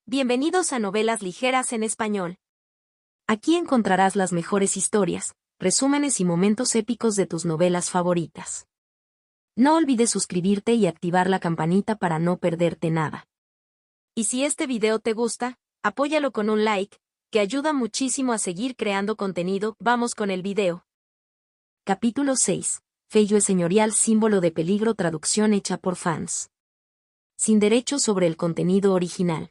Bienvenidos a Novelas Ligeras en Español. Aquí encontrarás las mejores historias, resúmenes y momentos épicos de tus novelas favoritas. No olvides suscribirte y activar la campanita para no perderte nada. Y si este video te gusta, apóyalo con un like, que ayuda muchísimo a seguir creando contenido. Vamos con el video. Capítulo 6. Feyo es señorial, símbolo de peligro, traducción hecha por fans. Sin derechos sobre el contenido original.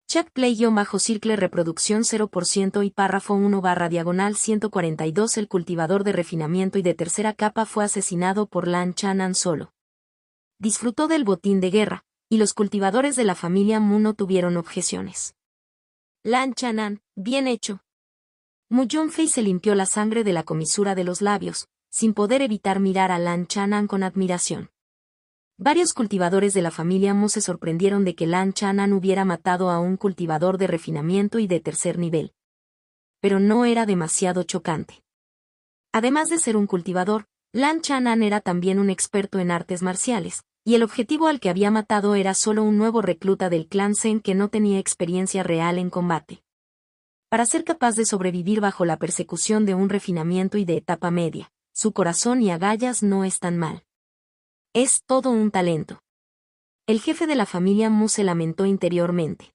Chat Play-Circle reproducción 0% y párrafo 1/142. El cultivador de refinamiento y de tercera capa fue asesinado por Lan Chanan solo. Disfrutó del botín de guerra, y los cultivadores de la familia Mu no tuvieron objeciones. Lan Chanan, bien hecho. Mu Yonfei se limpió la sangre de la comisura de los labios, sin poder evitar mirar a Lan Chanan con admiración. Varios cultivadores de la familia Mu se sorprendieron de que Lan Chanan hubiera matado a un cultivador de refinamiento y de tercer nivel. Pero no era demasiado chocante. Además de ser un cultivador, Lan Chanan era también un experto en artes marciales, y el objetivo al que había matado era solo un nuevo recluta del clan Zen que no tenía experiencia real en combate. Para ser capaz de sobrevivir bajo la persecución de un refinamiento y de etapa media, su corazón y agallas no están mal. Es todo un talento. El jefe de la familia Mu se lamentó interiormente.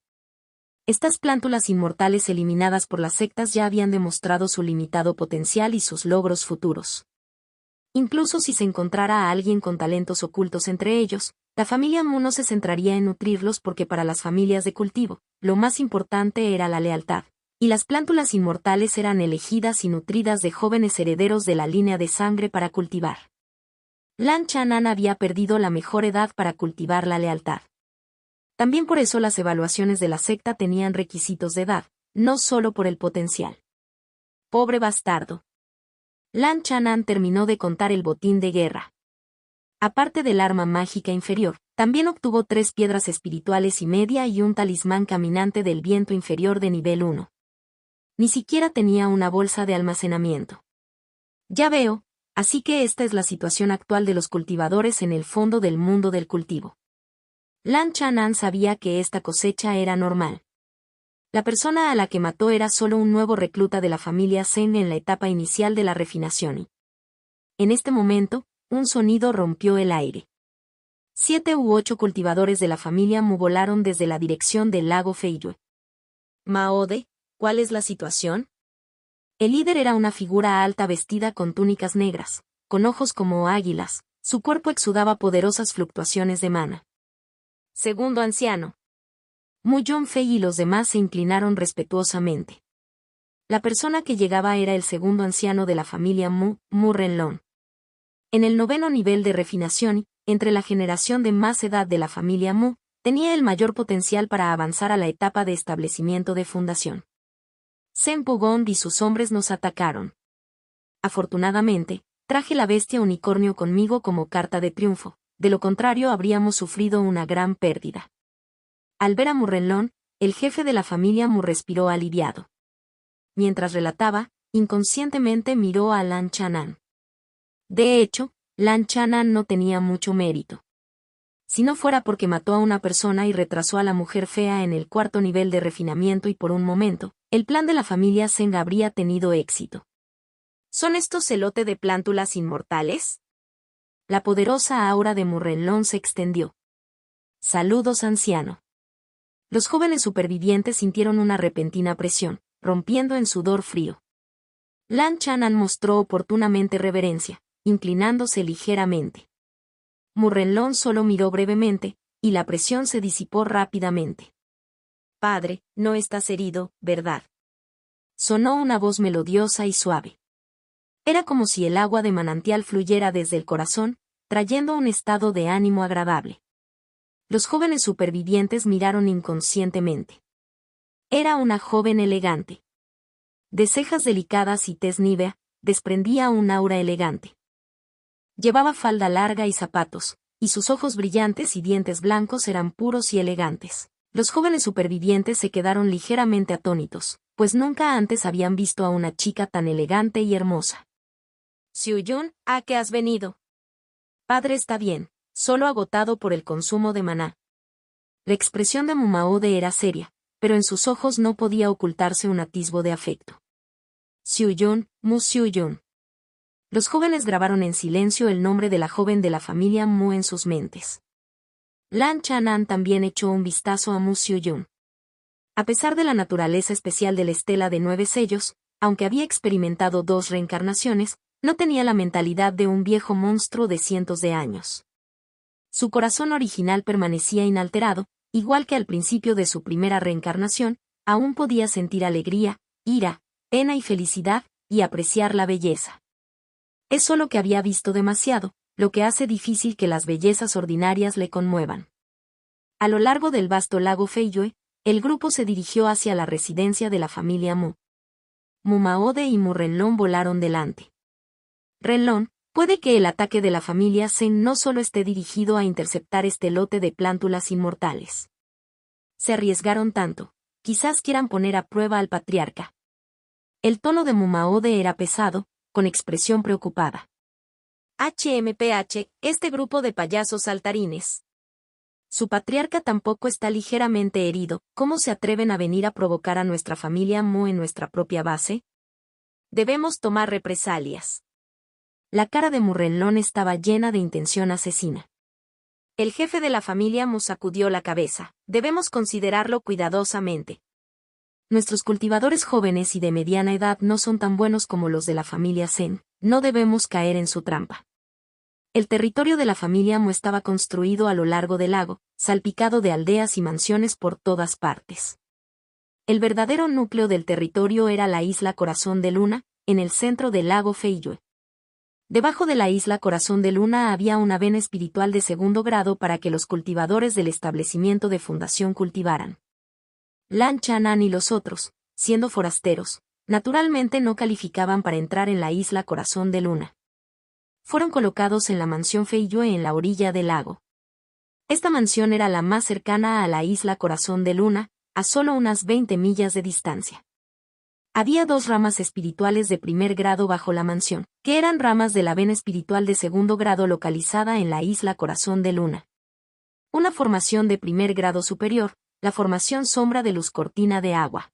Estas plántulas inmortales eliminadas por las sectas ya habían demostrado su limitado potencial y sus logros futuros. Incluso si se encontrara a alguien con talentos ocultos entre ellos, la familia Mu no se centraría en nutrirlos porque para las familias de cultivo, lo más importante era la lealtad, y las plántulas inmortales eran elegidas y nutridas de jóvenes herederos de la línea de sangre para cultivar. Lan Chanan había perdido la mejor edad para cultivar la lealtad. También por eso las evaluaciones de la secta tenían requisitos de edad, no solo por el potencial. Pobre bastardo. Lan Chanan terminó de contar el botín de guerra. Aparte del arma mágica inferior, también obtuvo 3 piedras espirituales y media y un talismán caminante del viento inferior de nivel 1. Ni siquiera tenía una bolsa de almacenamiento. Ya veo. Así que esta es la situación actual de los cultivadores en el fondo del mundo del cultivo. Lan Chanan sabía que esta cosecha era normal. La persona a la que mató era solo un nuevo recluta de la familia Zen en la etapa inicial de la refinación y, en este momento, un sonido rompió el aire. 7 u 8 cultivadores de la familia Mu volaron desde la dirección del lago Feiyue. Maode, ¿cuál es la situación? El líder era una figura alta vestida con túnicas negras, con ojos como águilas, su cuerpo exudaba poderosas fluctuaciones de mana. Segundo anciano. Mu Yonfei y los demás se inclinaron respetuosamente. La persona que llegaba era el segundo anciano de la familia Mu, Mu Renlong. En el 9º nivel de refinación, entre la generación de más edad de la familia Mu, tenía el mayor potencial para avanzar a la etapa de establecimiento de fundación. Zen Pugong y sus hombres nos atacaron. Afortunadamente, traje la bestia unicornio conmigo como carta de triunfo, de lo contrario habríamos sufrido una gran pérdida. Al ver a Mu Renlong, el jefe de la familia Mu respiró aliviado. Mientras relataba, inconscientemente miró a Lan Chanan. De hecho, Lan Chanan no tenía mucho mérito. Si no fuera porque mató a una persona y retrasó a la mujer fea en el 4º nivel de refinamiento y por un momento, el plan de la familia Zen habría tenido éxito. ¿Son estos celote de plántulas inmortales? La poderosa aura de Mu Renlong se extendió. Saludos, anciano. Los jóvenes supervivientes sintieron una repentina presión, rompiendo en sudor frío. Lan Chanan mostró oportunamente reverencia, inclinándose ligeramente. Mu Renlong solo miró brevemente, y la presión se disipó rápidamente. Padre, no estás herido, ¿verdad? Sonó una voz melodiosa y suave. Era como si el agua de manantial fluyera desde el corazón, trayendo un estado de ánimo agradable. Los jóvenes supervivientes miraron inconscientemente. Era una joven elegante. De cejas delicadas y tez nívea, desprendía un aura elegante. Llevaba falda larga y zapatos, y sus ojos brillantes y dientes blancos eran puros y elegantes. Los jóvenes supervivientes se quedaron ligeramente atónitos, pues nunca antes habían visto a una chica tan elegante y hermosa. Xiuyun, ¿a qué has venido? Padre está bien, solo agotado por el consumo de maná. La expresión de Mumaode era seria, pero en sus ojos no podía ocultarse un atisbo de afecto. Xiuyun, Mu Xiuyun. Los jóvenes grabaron en silencio el nombre de la joven de la familia Mu en sus mentes. Lan Chanan también echó un vistazo a Mu Xiuyun. A pesar de la naturaleza especial de la estela de 9 sellos, aunque había experimentado 2 reencarnaciones, no tenía la mentalidad de un viejo monstruo de cientos de años. Su corazón original permanecía inalterado, igual que al principio de su primera reencarnación, aún podía sentir alegría, ira, pena y felicidad, y apreciar la belleza. Es solo que había visto demasiado, lo que hace difícil que las bellezas ordinarias le conmuevan. A lo largo del vasto lago Feiyue, el grupo se dirigió hacia la residencia de la familia Mu. Mumaode y Mu Renlón volaron delante. Renlón, puede que el ataque de la familia Zen no solo esté dirigido a interceptar este lote de plántulas inmortales. Se arriesgaron tanto, quizás quieran poner a prueba al patriarca. El tono de Mumaode era pesado, con expresión preocupada. HMPH, este grupo de payasos saltarines. Su patriarca tampoco está ligeramente herido, ¿cómo se atreven a venir a provocar a nuestra familia Mu en nuestra propia base? Debemos tomar represalias. La cara de Mu Renlón estaba llena de intención asesina. El jefe de la familia Mu sacudió la cabeza. Debemos considerarlo cuidadosamente. Nuestros cultivadores jóvenes y de mediana edad no son tan buenos como los de la familia Zen, no debemos caer en su trampa. El territorio de la familia Mu estaba construido a lo largo del lago, salpicado de aldeas y mansiones por todas partes. El verdadero núcleo del territorio era la isla Corazón de Luna, en el centro del lago Feiyue. Debajo de la isla Corazón de Luna había una vena espiritual de 2º grado para que los cultivadores del establecimiento de fundación cultivaran. Lan Chanan y los otros, siendo forasteros, naturalmente no calificaban para entrar en la isla Corazón de Luna. Fueron colocados en la mansión Feiyue en la orilla del lago. Esta mansión era la más cercana a la isla Corazón de Luna, a solo unas 20 millas de distancia. Había 2 ramas espirituales de 1er grado bajo la mansión, que eran ramas de la vena espiritual de 2º grado localizada en la isla Corazón de Luna. Una formación de 1er grado superior, la formación Sombra de Luz Cortina de Agua.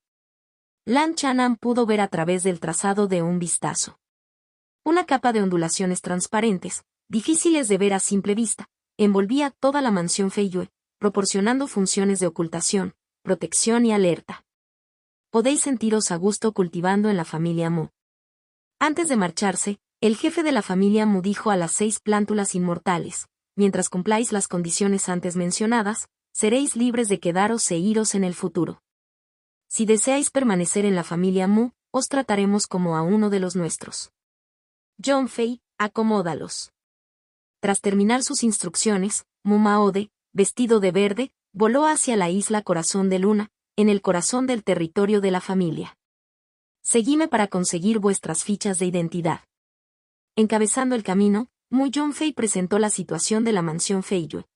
Lan Chanan pudo ver a través del trazado de un vistazo. Una capa de ondulaciones transparentes, difíciles de ver a simple vista, envolvía toda la mansión Feiyue, proporcionando funciones de ocultación, protección y alerta. Podéis sentiros a gusto cultivando en la familia Mu. Antes de marcharse, el jefe de la familia Mu dijo a las 6 plántulas inmortales: mientras cumpláis las condiciones antes mencionadas, seréis libres de quedaros e iros en el futuro. Si deseáis permanecer en la familia Mu, os trataremos como a uno de los nuestros. John Fei, acomódalos. Tras terminar sus instrucciones, Mumaode, vestido de verde, voló hacia la isla Corazón de Luna, en el corazón del territorio de la familia. Seguidme para conseguir vuestras fichas de identidad. Encabezando el camino, Mu Yonfei presentó la situación de la mansión Feiyue.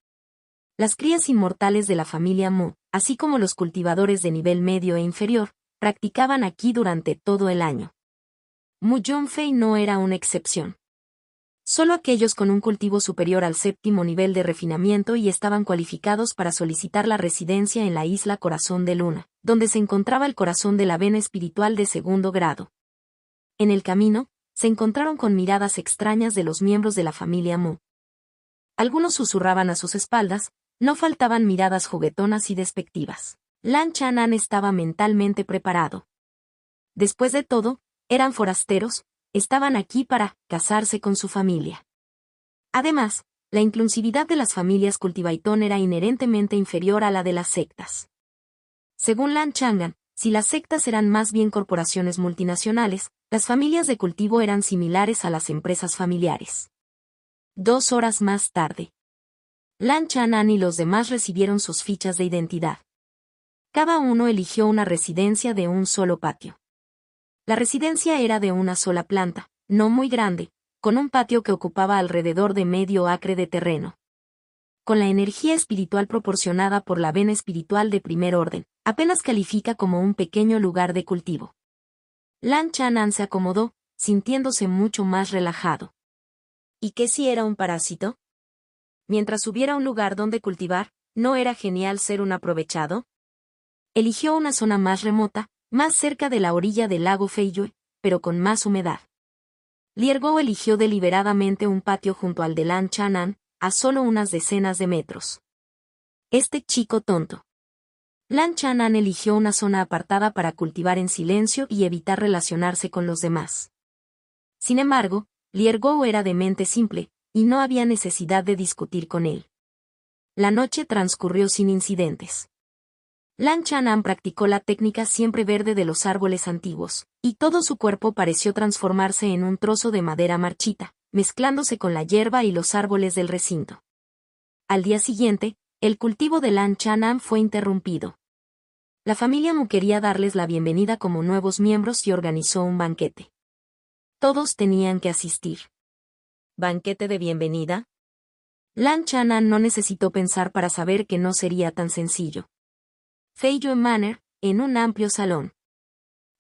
Las crías inmortales de la familia Mu, así como los cultivadores de nivel medio e inferior, practicaban aquí durante todo el año. Mu Yonfei no era una excepción. Solo aquellos con un cultivo superior al 7º nivel de refinamiento y estaban cualificados para solicitar la residencia en la isla Corazón de Luna, donde se encontraba el corazón de la vena espiritual de 2º grado. En el camino, se encontraron con miradas extrañas de los miembros de la familia Mu. Algunos susurraban a sus espaldas, no faltaban miradas juguetonas y despectivas. Lan Chanan estaba mentalmente preparado. Después de todo, eran forasteros, estaban aquí para casarse con su familia. Además, la inclusividad de las familias Cultivaitón era inherentemente inferior a la de las sectas. Según Lan Chanan, si las sectas eran más bien corporaciones multinacionales, las familias de cultivo eran similares a las empresas familiares. 2 horas más tarde, Lan Chanan y los demás recibieron sus fichas de identidad. Cada uno eligió una residencia de un solo patio. La residencia era de una sola planta, no muy grande, con un patio que ocupaba alrededor de medio acre de terreno. Con la energía espiritual proporcionada por la vena espiritual de 1er orden, apenas califica como un pequeño lugar de cultivo. Lan Chanan se acomodó, sintiéndose mucho más relajado. ¿Y qué si era un parásito? Mientras hubiera un lugar donde cultivar, ¿No era genial ser un aprovechado? Eligió una zona más remota, más cerca de la orilla del lago Feiyue, pero con más humedad. Liergo eligió deliberadamente un patio junto al de Lan Chanan, a solo unas decenas de metros. Este chico tonto. Lan Chanan eligió una zona apartada para cultivar en silencio y evitar relacionarse con los demás. Sin embargo, Liergo era de mente simple, y no había necesidad de discutir con él. La noche transcurrió sin incidentes. Lan Chanan practicó la técnica siempre verde de los árboles antiguos, y todo su cuerpo pareció transformarse en un trozo de madera marchita, mezclándose con la hierba y los árboles del recinto. Al día siguiente, el cultivo de Lan Chanan fue interrumpido. La familia Mu quería darles la bienvenida como nuevos miembros y organizó un banquete. Todos tenían que asistir. ¿Banquete de bienvenida? Lan Chanan no necesitó pensar para saber que no sería tan sencillo. Feiyue Manor, en un amplio salón.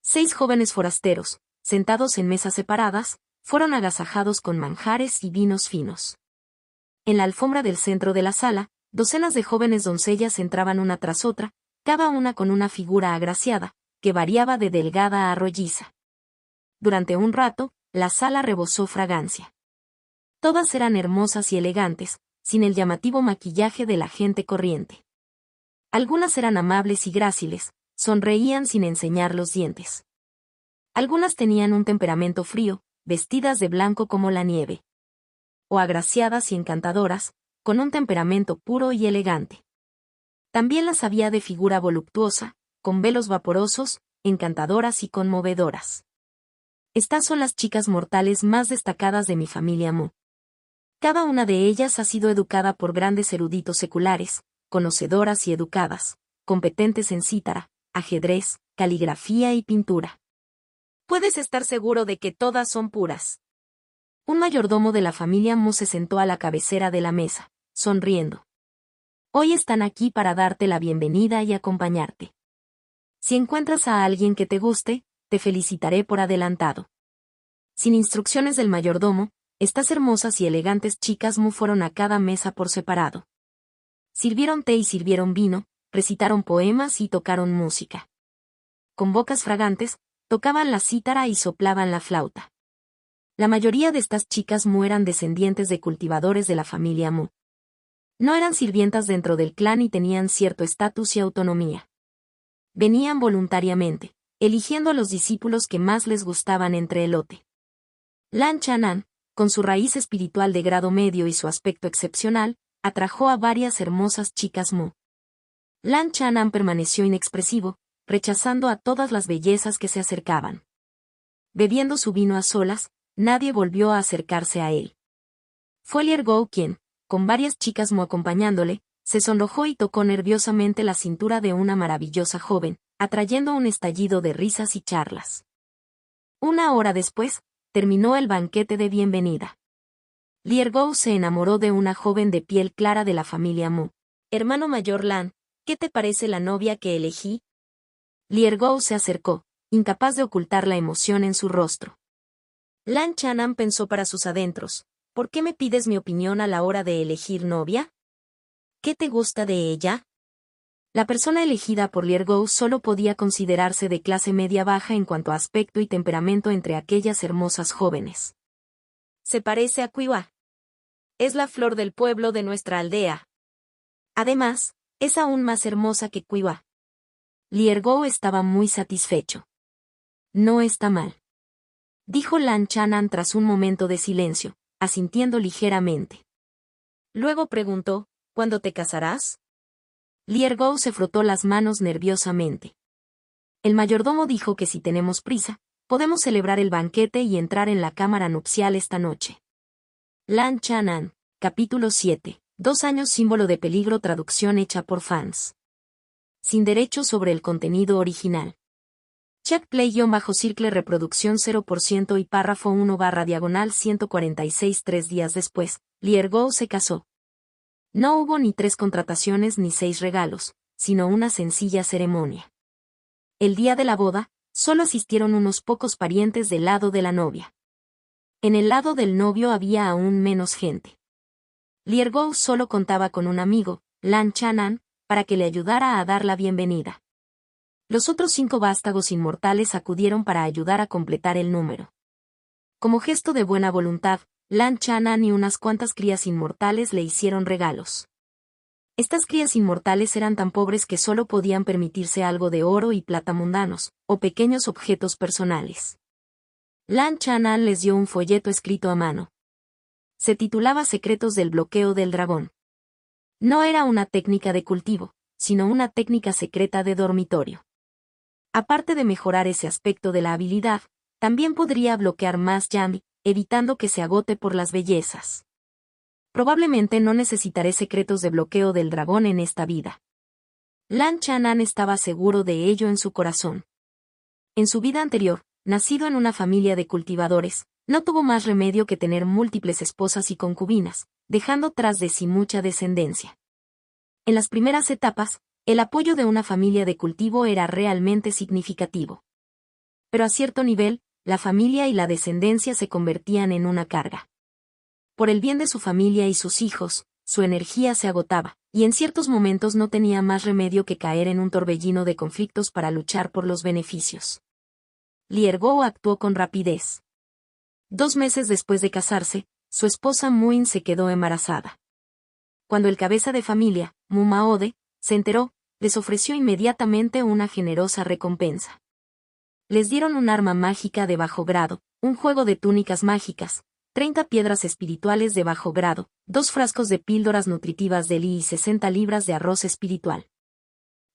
6 jóvenes forasteros, sentados en mesas separadas, fueron agasajados con manjares y vinos finos. En la alfombra del centro de la sala, docenas de jóvenes doncellas entraban una tras otra, cada una con una figura agraciada, que variaba de delgada a rolliza. Durante un rato, la sala rebosó fragancia. Todas eran hermosas y elegantes, sin el llamativo maquillaje de la gente corriente. Algunas eran amables y gráciles, sonreían sin enseñar los dientes. Algunas tenían un temperamento frío, vestidas de blanco como la nieve. O agraciadas y encantadoras, con un temperamento puro y elegante. También las había de figura voluptuosa, con velos vaporosos, encantadoras y conmovedoras. Estas son las chicas mortales más destacadas de mi familia Mu. Cada una de ellas ha sido educada por grandes eruditos seculares, conocedoras y educadas, competentes en cítara, ajedrez, caligrafía y pintura. Puedes estar seguro de que todas son puras. Un mayordomo de la familia Mu se sentó a la cabecera de la mesa, sonriendo. Hoy están aquí para darte la bienvenida y acompañarte. Si encuentras a alguien que te guste, te felicitaré por adelantado. Sin instrucciones del mayordomo, estas hermosas y elegantes chicas Mu fueron a cada mesa por separado. Sirvieron té y sirvieron vino, recitaron poemas y tocaron música. Con bocas fragantes, tocaban la cítara y soplaban la flauta. La mayoría de estas chicas Mu eran descendientes de cultivadores de la familia Mu. No eran sirvientas dentro del clan y tenían cierto estatus y autonomía. Venían voluntariamente, eligiendo a los discípulos que más les gustaban entre el lote. Lan Chanan, con su raíz espiritual de grado medio y su aspecto excepcional, atrajo a varias hermosas chicas Mu. Lan Chanan permaneció inexpresivo, rechazando a todas las bellezas que se acercaban. Bebiendo su vino a solas, nadie volvió a acercarse a él. Fue Liergo quien, con varias chicas Mu acompañándole, se sonrojó y tocó nerviosamente la cintura de una maravillosa joven, atrayendo un estallido de risas y charlas. Una hora después, terminó el banquete de bienvenida. Liergo se enamoró de una joven de piel clara de la familia Mu. Hermano mayor Lan, ¿qué te parece la novia que elegí? Liergo se acercó, incapaz de ocultar la emoción en su rostro. Lan Chanan pensó para sus adentros, ¿por qué me pides mi opinión a la hora de elegir novia? ¿Qué te gusta de ella? La persona elegida por Liergo solo podía considerarse de clase media-baja en cuanto a aspecto y temperamento entre aquellas hermosas jóvenes. Se parece a Qiwa. Es la flor del pueblo de nuestra aldea. Además, es aún más hermosa que Qiwa. Liergo estaba muy satisfecho. No está mal, dijo Lan Chanan tras un momento de silencio, asintiendo ligeramente. Luego preguntó, ¿cuándo te casarás? Liergo se frotó las manos nerviosamente. El mayordomo dijo que si tenemos prisa, podemos celebrar el banquete y entrar en la cámara nupcial esta noche. Lan Chanan, capítulo 7. 2 años símbolo de peligro. Traducción hecha por fans. Sin derechos sobre el contenido original. Check play-circle reproducción 0% y párrafo 1/146. 3 días después, Liergo se casó. No hubo ni 3 contrataciones ni 6 regalos, sino una sencilla ceremonia. El día de la boda, solo asistieron unos pocos parientes del lado de la novia. En el lado del novio había aún menos gente. Liergo solo contaba con un amigo, Lan Chanan, para que le ayudara a dar la bienvenida. Los otros 5 vástagos inmortales acudieron para ayudar a completar el número. Como gesto de buena voluntad, Lan Chanan y unas cuantas crías inmortales le hicieron regalos. Estas crías inmortales eran tan pobres que solo podían permitirse algo de oro y plata mundanos, o pequeños objetos personales. Lan Chanan les dio un folleto escrito a mano. Se titulaba Secretos del bloqueo del dragón. No era una técnica de cultivo, sino una técnica secreta de dormitorio. Aparte de mejorar ese aspecto de la habilidad, también podría bloquear más Yami, evitando que se agote por las bellezas. Probablemente no necesitaré secretos de bloqueo del dragón en esta vida. Lan Chanan estaba seguro de ello en su corazón. En su vida anterior, nacido en una familia de cultivadores, no tuvo más remedio que tener múltiples esposas y concubinas, dejando tras de sí mucha descendencia. En las primeras etapas, el apoyo de una familia de cultivo era realmente significativo. Pero a cierto nivel, la familia y la descendencia se convertían en una carga. Por el bien de su familia y sus hijos, su energía se agotaba, y en ciertos momentos no tenía más remedio que caer en un torbellino de conflictos para luchar por los beneficios. Liergo actuó con rapidez. 2 meses después de casarse, su esposa Muin se quedó embarazada. Cuando el cabeza de familia, Mumaode, se enteró, les ofreció inmediatamente una generosa recompensa. Les dieron un arma mágica de bajo grado, un juego de túnicas mágicas, 30 piedras espirituales de bajo grado, 2 frascos de píldoras nutritivas de Li y 60 libras de arroz espiritual.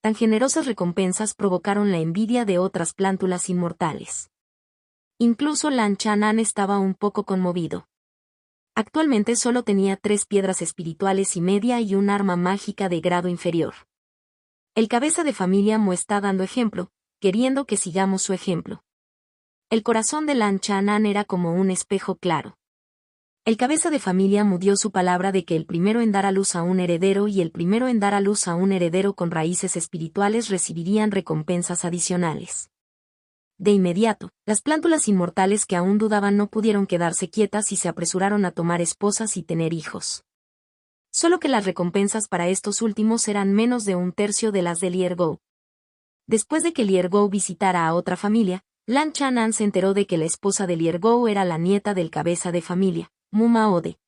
Tan generosas recompensas provocaron la envidia de otras plántulas inmortales. Incluso Lan Chanan estaba un poco conmovido. Actualmente solo tenía 3 piedras espirituales y media y un arma mágica de grado inferior. El cabeza de familia Mu está dando ejemplo, queriendo que sigamos su ejemplo. El corazón de Lan Chanan era como un espejo claro. El cabeza de familia Mu dio su palabra de que el primero en dar a luz a un heredero y el primero en dar a luz a un heredero con raíces espirituales recibirían recompensas adicionales. De inmediato, las plántulas inmortales que aún dudaban no pudieron quedarse quietas y se apresuraron a tomar esposas y tener hijos. Solo que las recompensas para estos últimos eran menos de 1/3 de las de Liergo. Después de que Liergo visitara a otra familia, Lan Chanan se enteró de que la esposa de Liergo era la nieta del cabeza de familia, Mumaode.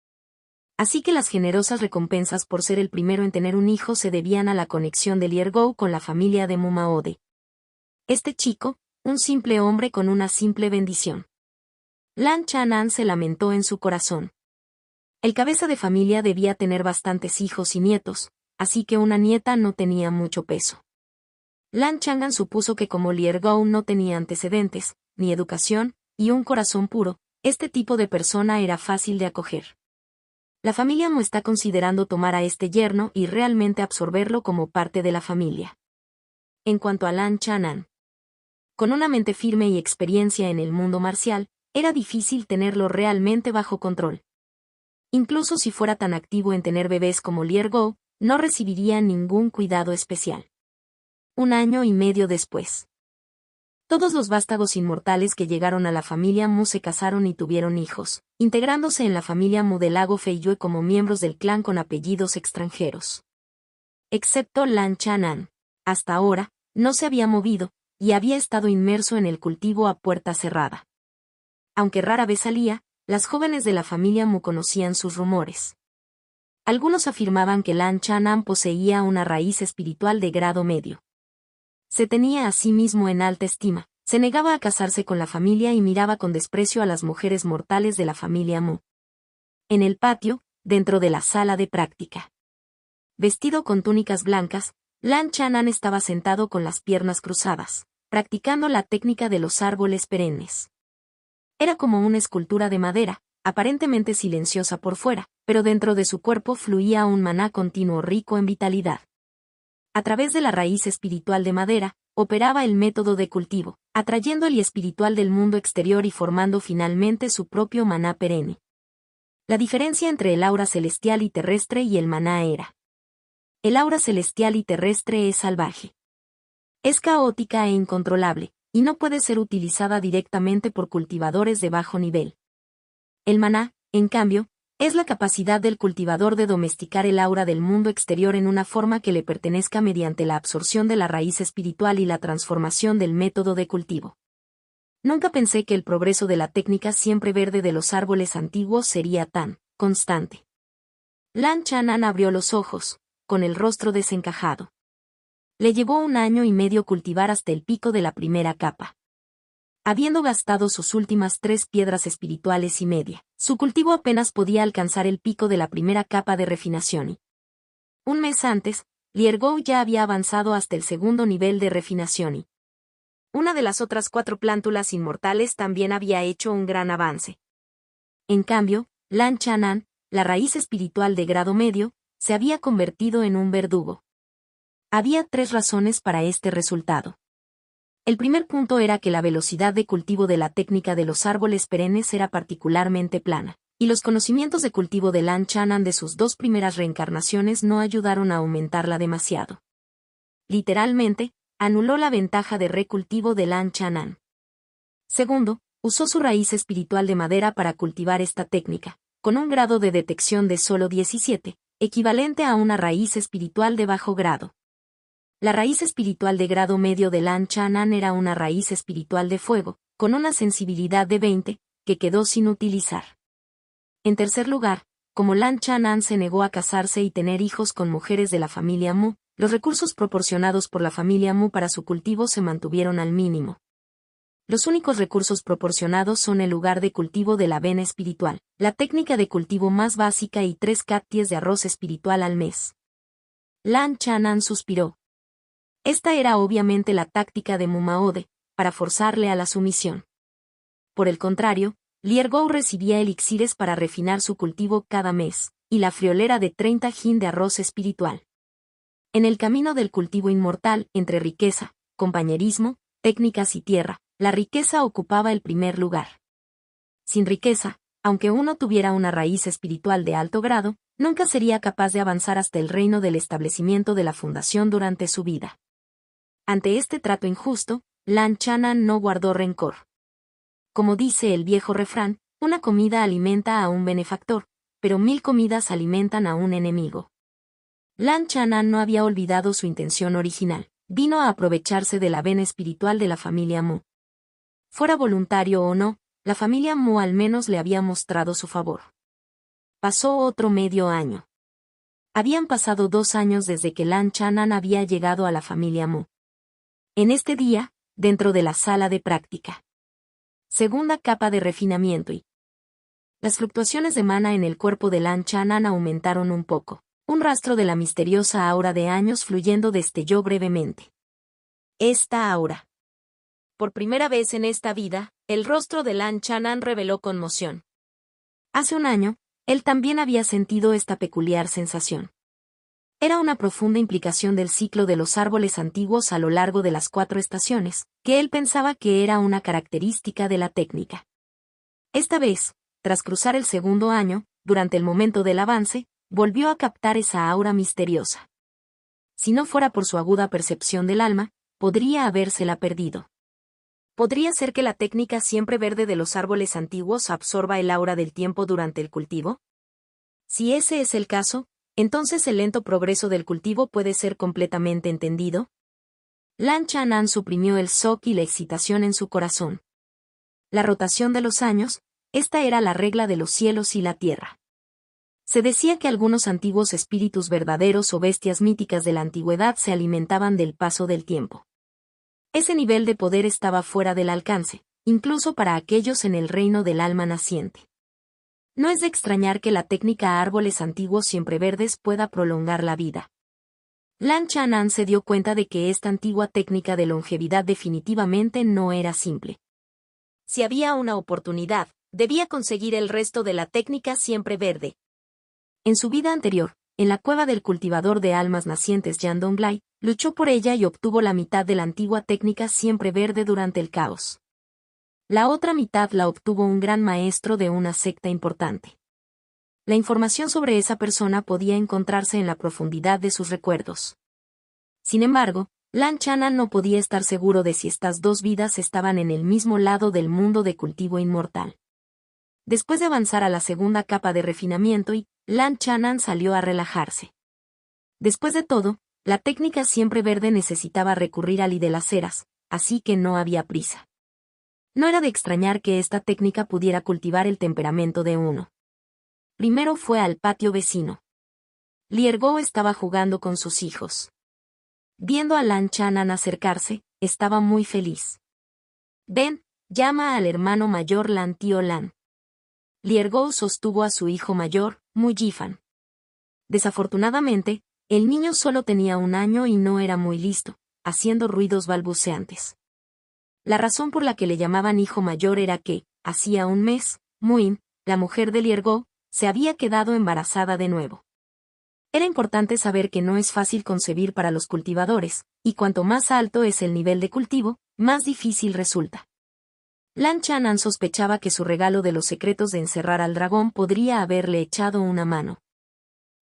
Así que las generosas recompensas por ser el primero en tener un hijo se debían a la conexión de Liergo con la familia de Mumaode. Este chico, un simple hombre con una simple bendición. Lan Chanan se lamentó en su corazón. El cabeza de familia debía tener bastantes hijos y nietos, así que una nieta no tenía mucho peso. Lan Chanan supuso que como Liergo no tenía antecedentes, ni educación, y un corazón puro, este tipo de persona era fácil de acoger. La familia Mu está considerando tomar a este yerno y realmente absorberlo como parte de la familia. En cuanto a Lan Chanan, con una mente firme y experiencia en el mundo marcial, era difícil tenerlo realmente bajo control. Incluso si fuera tan activo en tener bebés como Liergo, no recibiría ningún cuidado especial. 1 año y medio después. Todos los vástagos inmortales que llegaron a la familia Mu se casaron y tuvieron hijos, integrándose en la familia Mu del lago Feiyue como miembros del clan con apellidos extranjeros. Excepto Lan Chanan. Hasta ahora, no se había movido, y había estado inmerso en el cultivo a puerta cerrada. Aunque rara vez salía, las jóvenes de la familia Mu conocían sus rumores. Algunos afirmaban que Lan Chanan poseía una raíz espiritual de grado medio. Se tenía a sí mismo en alta estima, se negaba a casarse con la familia y miraba con desprecio a las mujeres mortales de la familia Mu. En el patio, dentro de la sala de práctica. Vestido con túnicas blancas, Lan Chanan estaba sentado con las piernas cruzadas, practicando la técnica de los árboles perennes. Era como una escultura de madera, aparentemente silenciosa por fuera, pero dentro de su cuerpo fluía un maná continuo rico en vitalidad. A través de la raíz espiritual de madera, operaba el método de cultivo, atrayendo el espiritual del mundo exterior y formando finalmente su propio maná perenne. La diferencia entre el aura celestial y terrestre y el maná era: el aura celestial y terrestre es salvaje. Es caótica e incontrolable, y no puede ser utilizada directamente por cultivadores de bajo nivel. El maná, en cambio, Es la capacidad del cultivador de domesticar el aura del mundo exterior en una forma que le pertenezca mediante la absorción de la raíz espiritual y la transformación del método de cultivo. Nunca pensé que el progreso de la técnica siempre verde de los árboles antiguos sería tan constante. Lan Chanan abrió los ojos, con el rostro desencajado. Le llevó 1 año y medio cultivar hasta el pico de la primera capa. Habiendo gastado sus últimas 3 piedras espirituales y media, su cultivo apenas podía alcanzar el pico de la primera capa de refinación y, un mes antes, Liergou ya había avanzado hasta el segundo nivel de refinación y una de las otras 4 plántulas inmortales también había hecho un gran avance. En cambio, Lan Chanan, la raíz espiritual de grado medio, se había convertido en un verdugo. Había 3 razones para este resultado. El primer punto era que la velocidad de cultivo de la técnica de los árboles perennes era particularmente plana, y los conocimientos de cultivo de Lan Chanan de sus 2 primeras reencarnaciones no ayudaron a aumentarla demasiado. Literalmente, anuló la ventaja de recultivo de Lan Chanan. Segundo, usó su raíz espiritual de madera para cultivar esta técnica, con un grado de detección de solo 17, equivalente a una raíz espiritual de bajo grado. La raíz espiritual de grado medio de Lan Chanan era una raíz espiritual de fuego, con una sensibilidad de 20, que quedó sin utilizar. En tercer lugar, como Lan Chanan se negó a casarse y tener hijos con mujeres de la familia Mu, los recursos proporcionados por la familia Mu para su cultivo se mantuvieron al mínimo. Los únicos recursos proporcionados son el lugar de cultivo de la avena espiritual, la técnica de cultivo más básica y 3 catties de arroz espiritual al mes. Lan Chanan suspiró. Esta era obviamente la táctica de Mumaode, para forzarle a la sumisión. Por el contrario, Liergou recibía elixires para refinar su cultivo cada mes, y la friolera de 30 jin de arroz espiritual. En el camino del cultivo inmortal, entre riqueza, compañerismo, técnicas y tierra, la riqueza ocupaba el primer lugar. Sin riqueza, aunque uno tuviera una raíz espiritual de alto grado, nunca sería capaz de avanzar hasta el reino del establecimiento de la fundación durante su vida. Ante este trato injusto, Lan Chanan no guardó rencor. Como dice el viejo refrán, una comida alimenta a un benefactor, pero 1000 comidas alimentan a un enemigo. Lan Chanan no había olvidado su intención original, vino a aprovecharse de la vena espiritual de la familia Mu. Fuera voluntario o no, la familia Mu al menos le había mostrado su favor. Pasó otro medio año. Habían pasado 2 años desde que Lan Chanan había llegado a la familia Mu. En este día, dentro de la sala de práctica. Segunda capa de refinamiento y las fluctuaciones de mana en el cuerpo de Lan Chanan aumentaron un poco. Un rastro de la misteriosa aura de años fluyendo destelló brevemente. Esta aura. Por primera vez en esta vida, el rostro de Lan Chanan reveló conmoción. Hace 1 año, él también había sentido esta peculiar sensación. Era una profunda implicación del ciclo de los árboles antiguos a lo largo de las 4 estaciones, que él pensaba que era una característica de la técnica. Esta vez, tras cruzar el segundo año, durante el momento del avance, volvió a captar esa aura misteriosa. Si no fuera por su aguda percepción del alma, podría habérsela perdido. ¿Podría ser que la técnica siempre verde de los árboles antiguos absorba el aura del tiempo durante el cultivo? Si ese es el caso, entonces el lento progreso del cultivo puede ser completamente entendido. Lan Chanan suprimió el shock y la excitación en su corazón. La rotación de los años, esta era la regla de los cielos y la tierra. Se decía que algunos antiguos espíritus verdaderos o bestias míticas de la antigüedad se alimentaban del paso del tiempo. Ese nivel de poder estaba fuera del alcance, incluso para aquellos en el reino del alma naciente. No es de extrañar que la técnica a árboles antiguos siempre verdes pueda prolongar la vida. Lan Chanan se dio cuenta de que esta antigua técnica de longevidad definitivamente no era simple. Si había una oportunidad, debía conseguir el resto de la técnica siempre verde. En su vida anterior, en la cueva del cultivador de almas nacientes Yan Donglai, luchó por ella y obtuvo la mitad de la antigua técnica siempre verde durante el caos. La otra mitad la obtuvo un gran maestro de una secta importante. La información sobre esa persona podía encontrarse en la profundidad de sus recuerdos. Sin embargo, Lan Chanan no podía estar seguro de si estas 2 vidas estaban en el mismo lado del mundo de cultivo inmortal. Después de avanzar a la segunda capa de refinamiento Lan Chanan salió a relajarse. Después de todo, la técnica siempre verde necesitaba recurrir al de las ceras, así que no había prisa. No era de extrañar que esta técnica pudiera cultivar el temperamento de uno. Primero fue al patio vecino. Liergo estaba jugando con sus hijos. Viendo a Lan Chanan acercarse, estaba muy feliz. «Ven, llama al hermano mayor Lan tío Lan». Liergo sostuvo a su hijo mayor, Mu Yifan. Desafortunadamente, el niño solo tenía 1 año y no era muy listo, haciendo ruidos balbuceantes. La razón por la que le llamaban hijo mayor era que, hacía 1 mes, Muin, la mujer de Liergo, se había quedado embarazada de nuevo. Era importante saber que no es fácil concebir para los cultivadores, y cuanto más alto es el nivel de cultivo, más difícil resulta. Lan Chanan sospechaba que su regalo de los secretos de encerrar al dragón podría haberle echado una mano.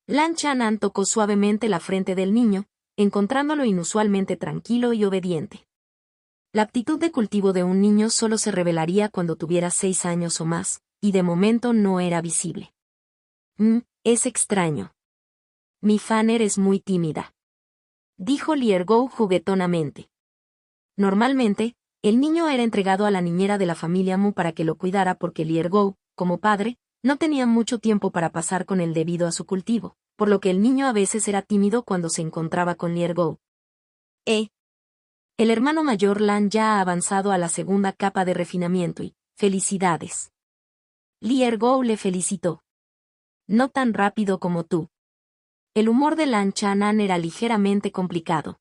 Lan Chanan tocó suavemente la frente del niño, encontrándolo inusualmente tranquilo y obediente. La aptitud de cultivo de un niño solo se revelaría cuando tuviera 6 años o más, y de momento no era visible. Es extraño. Mi Fanner es muy tímida», dijo Liergo juguetonamente. Normalmente, el niño era entregado a la niñera de la familia Mu para que lo cuidara porque Liergo, como padre, no tenía mucho tiempo para pasar con él debido a su cultivo, por lo que el niño a veces era tímido cuando se encontraba con Liergo. El hermano mayor Lan ya ha avanzado a la segunda capa de refinamiento ¡felicidades! Liergo le felicitó. «No tan rápido como tú». El humor de Lan Chanan era ligeramente complicado.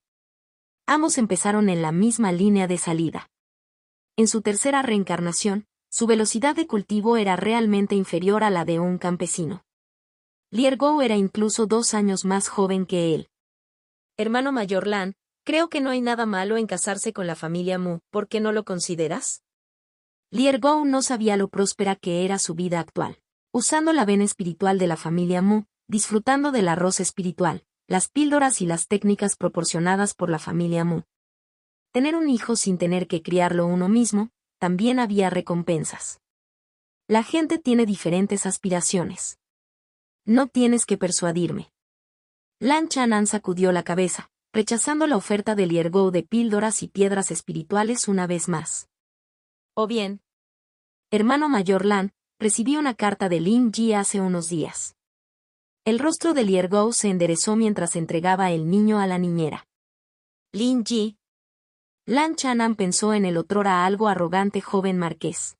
Ambos empezaron en la misma línea de salida. En su tercera reencarnación, su velocidad de cultivo era realmente inferior a la de un campesino. Liergo era incluso 2 años más joven que él. «Hermano mayor Lan, creo que no hay nada malo en casarse con la familia Mu, ¿por qué no lo consideras?» Liergo no sabía lo próspera que era su vida actual. Usando la vena espiritual de la familia Mu, disfrutando del arroz espiritual, las píldoras y las técnicas proporcionadas por la familia Mu. Tener un hijo sin tener que criarlo uno mismo, también había recompensas. La gente tiene diferentes aspiraciones. No tienes que persuadirme. Lan Chanan sacudió la cabeza, rechazando la oferta de Liergo de píldoras y piedras espirituales una vez más. «O bien, hermano mayor Lan, recibí una carta de Lin Ji hace unos días». El rostro de Liergo se enderezó mientras entregaba el niño a la niñera. «Lin Ji». Lan Chanan pensó en el otrora algo arrogante joven marqués.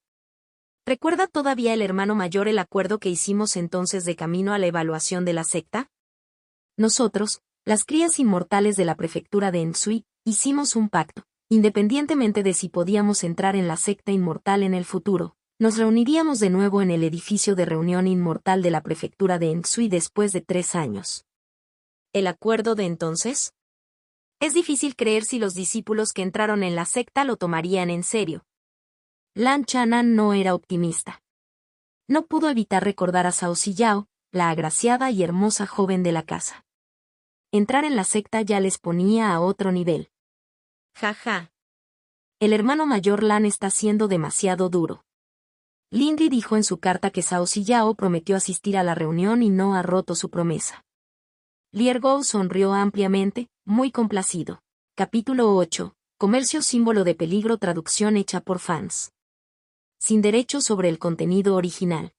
¿Recuerda todavía el hermano mayor el acuerdo que hicimos entonces de camino a la evaluación de la secta? Nosotros, las crías inmortales de la prefectura de Ensui, hicimos un pacto, independientemente de si podíamos entrar en la secta inmortal en el futuro. Nos reuniríamos de nuevo en el edificio de reunión inmortal de la prefectura de Ensui después de 3 años. ¿El acuerdo de entonces? Es difícil creer si los discípulos que entraron en la secta lo tomarían en serio. Lan Chanan no era optimista. No pudo evitar recordar a Cao Ziyao, la agraciada y hermosa joven de la casa. Entrar en la secta ya les ponía a otro nivel. Ja. El hermano mayor Lan está siendo demasiado duro. Lindri dijo en su carta que Cao Ziyao prometió asistir a la reunión y no ha roto su promesa. Liergo sonrió ampliamente, muy complacido. Capítulo 8. Comercio símbolo de peligro. Traducción hecha por fans. Sin derechos sobre el contenido original.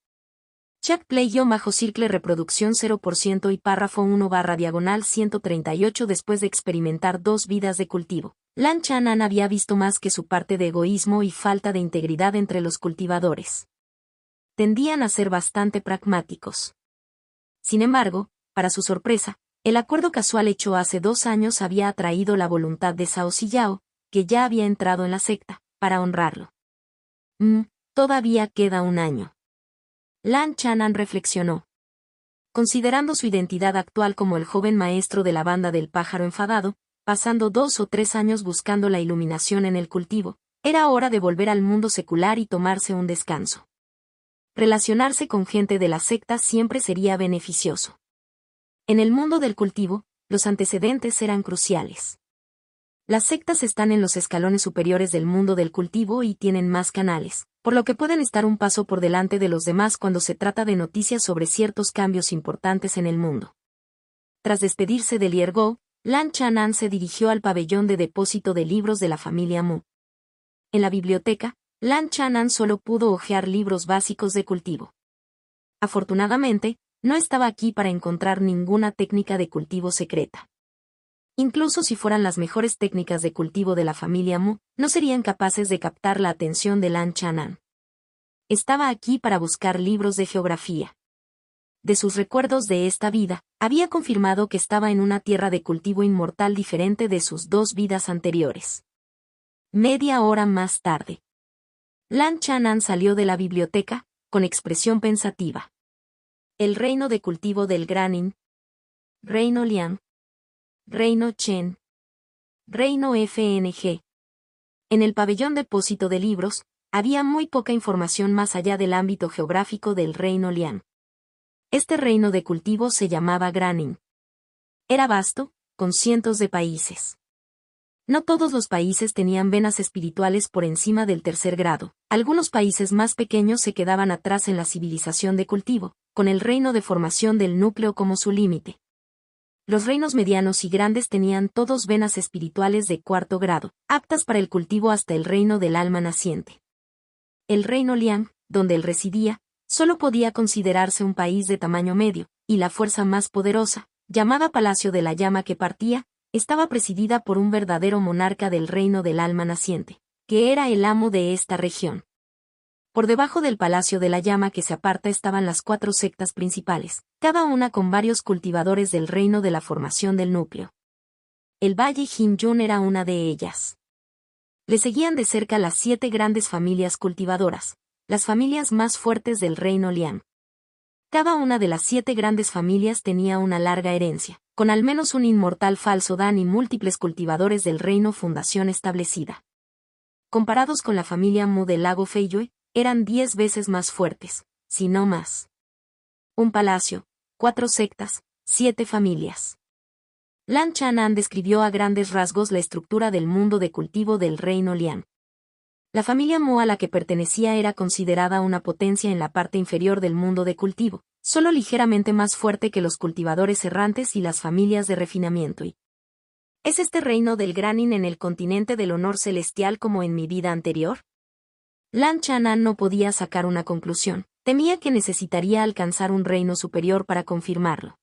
Chat Play-Circle reproducción 0% y párrafo 1/138. Después de experimentar 2 vidas de cultivo, Lan Chanan había visto más que su parte de egoísmo y falta de integridad entre los cultivadores. Tendían a ser bastante pragmáticos. Sin embargo, para su sorpresa, el acuerdo casual hecho hace 2 años había atraído la voluntad de Cao Ziyao, que ya había entrado en la secta, para honrarlo. Todavía queda 1 año. Lan Chanan reflexionó. Considerando su identidad actual como el joven maestro de la banda del pájaro enfadado, pasando 2 o 3 años buscando la iluminación en el cultivo, era hora de volver al mundo secular y tomarse un descanso. Relacionarse con gente de la secta siempre sería beneficioso. En el mundo del cultivo, los antecedentes eran cruciales. Las sectas están en los escalones superiores del mundo del cultivo y tienen más canales, por lo que pueden estar un paso por delante de los demás cuando se trata de noticias sobre ciertos cambios importantes en el mundo. Tras despedirse de Liergo, Lan Chanan se dirigió al pabellón de depósito de libros de la familia Mu. En la biblioteca, Lan Chanan solo pudo hojear libros básicos de cultivo. Afortunadamente, no estaba aquí para encontrar ninguna técnica de cultivo secreta. Incluso si fueran las mejores técnicas de cultivo de la familia Mu, no serían capaces de captar la atención de Lan Chanan. Estaba aquí para buscar libros de geografía. De sus recuerdos de esta vida, había confirmado que estaba en una tierra de cultivo inmortal diferente de sus 2 vidas anteriores. Media hora más tarde, Lan Chanan salió de la biblioteca, con expresión pensativa. El reino de cultivo del Granin, Reino Liang, Reino Chen, Reino FNG. En el pabellón depósito de libros, había muy poca información más allá del ámbito geográfico del Reino Liang. Este reino de cultivo se llamaba Granin. Era vasto, con cientos de países. No todos los países tenían venas espirituales por encima del 3er grado. Algunos países más pequeños se quedaban atrás en la civilización de cultivo, con el reino de formación del núcleo como su límite. Los reinos medianos y grandes tenían todos venas espirituales de 4º grado, aptas para el cultivo hasta el reino del alma naciente. El reino Liang, donde él residía, solo podía considerarse un país de tamaño medio, y la fuerza más poderosa, llamada Palacio de la Llama que partía, estaba presidida por un verdadero monarca del reino del alma naciente, que era el amo de esta región. Por debajo del Palacio de la Llama que se aparta estaban las 4 sectas principales, cada una con varios cultivadores del reino de la formación del núcleo. El Valle Jin-yun era una de ellas. Le seguían de cerca las 7 grandes familias cultivadoras, las familias más fuertes del reino Liang. Cada una de las 7 grandes familias tenía una larga herencia, con al menos un inmortal falso Dan y múltiples cultivadores del reino fundación establecida. Comparados con la familia Mu del lago Feiyue, eran 10 veces más fuertes, si no más. Un palacio, 4 sectas, 7 familias. Lan Chanan describió a grandes rasgos la estructura del mundo de cultivo del reino Liang. La familia Mu a la que pertenecía era considerada una potencia en la parte inferior del mundo de cultivo, solo ligeramente más fuerte que los cultivadores errantes y las familias de refinamiento. ¿Y es este reino del Granin en el continente del honor celestial como en mi vida anterior? Lan Chanan no podía sacar una conclusión, temía que necesitaría alcanzar un reino superior para confirmarlo.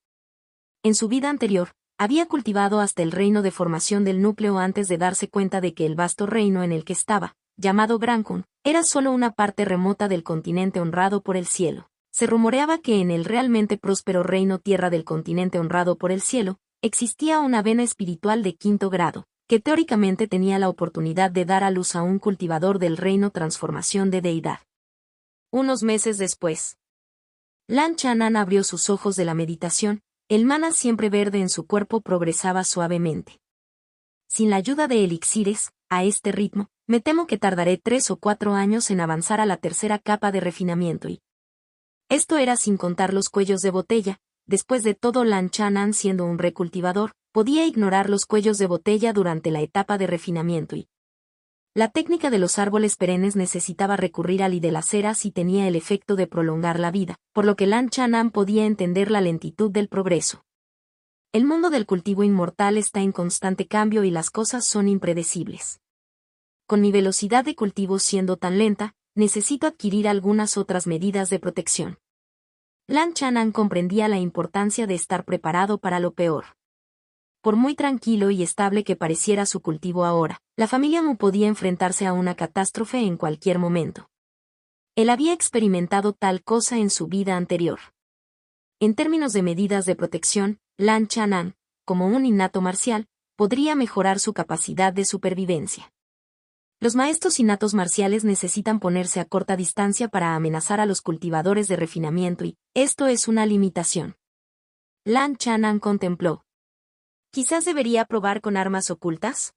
En su vida anterior, había cultivado hasta el reino de formación del núcleo antes de darse cuenta de que el vasto reino en el que estaba, llamado Grancun, era solo una parte remota del continente honrado por el cielo. Se rumoreaba que en el realmente próspero reino tierra del continente honrado por el cielo, existía una vena espiritual de 5º grado, que teóricamente tenía la oportunidad de dar a luz a un cultivador del reino transformación de deidad. Unos meses después, Lan Chanan abrió sus ojos de la meditación, el mana siempre verde en su cuerpo progresaba suavemente. Sin la ayuda de elixires, a este ritmo, me temo que tardaré 3 o 4 años en avanzar a la 3ª capa de refinamiento y... Esto era sin contar los cuellos de botella. Después de todo, Lan Chanan, siendo un recultivador, podía ignorar los cuellos de botella durante la etapa de refinamiento y... La técnica de los árboles perennes necesitaba recurrir al Idelaceras y tenía el efecto de prolongar la vida, por lo que Lan Chanan podía entender la lentitud del progreso. El mundo del cultivo inmortal está en constante cambio y las cosas son impredecibles. Con mi velocidad de cultivo siendo tan lenta, necesito adquirir algunas otras medidas de protección. Lan Chanan comprendía la importancia de estar preparado para lo peor. Por muy tranquilo y estable que pareciera su cultivo ahora, la familia Mu podía enfrentarse a una catástrofe en cualquier momento. Él había experimentado tal cosa en su vida anterior. En términos de medidas de protección, Lan Chanan, como un innato marcial, podría mejorar su capacidad de supervivencia. Los maestros innatos marciales necesitan ponerse a corta distancia para amenazar a los cultivadores de refinamiento y, esto es una limitación. Lan Chanan contempló. ¿Quizás debería probar con armas ocultas?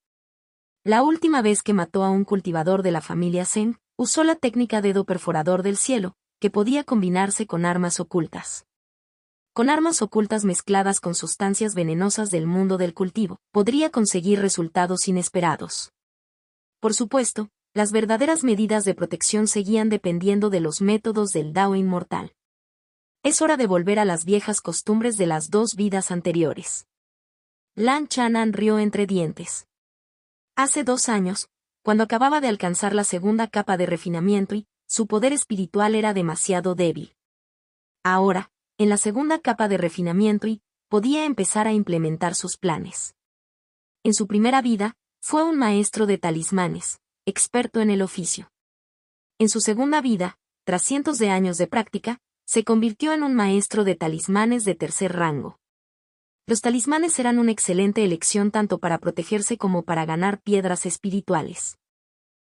La última vez que mató a un cultivador de la familia Zeng, usó la técnica dedo perforador del cielo, que podía combinarse con armas ocultas. Con armas ocultas mezcladas con sustancias venenosas del mundo del cultivo, podría conseguir resultados inesperados. Por supuesto, las verdaderas medidas de protección seguían dependiendo de los métodos del Dao inmortal. Es hora de volver a las viejas costumbres de las dos vidas anteriores. Lan Chanan rió entre dientes. Hace 2 años, cuando acababa de alcanzar la segunda capa de refinamiento y su poder espiritual era demasiado débil. Ahora, en la segunda capa de refinamiento y podía empezar a implementar sus planes. En su primera vida, fue un maestro de talismanes, experto en el oficio. En su segunda vida, tras cientos de años de práctica, se convirtió en un maestro de talismanes de tercer rango. Los talismanes eran una excelente elección tanto para protegerse como para ganar piedras espirituales.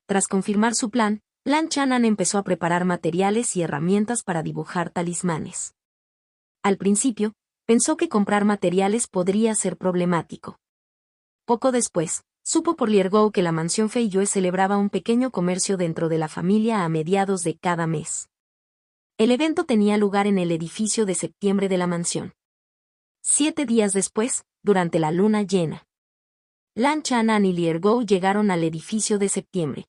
Tras confirmar su plan, Lan Chanan empezó a preparar materiales y herramientas para dibujar talismanes. Al principio, pensó que comprar materiales podría ser problemático. Poco después, supo por Liergou que la mansión Feiyue celebraba un pequeño comercio dentro de la familia a mediados de cada mes. El evento tenía lugar en el edificio de septiembre de la mansión. 7 días después, durante la luna llena, Lan Chanan y Liergou llegaron al edificio de septiembre.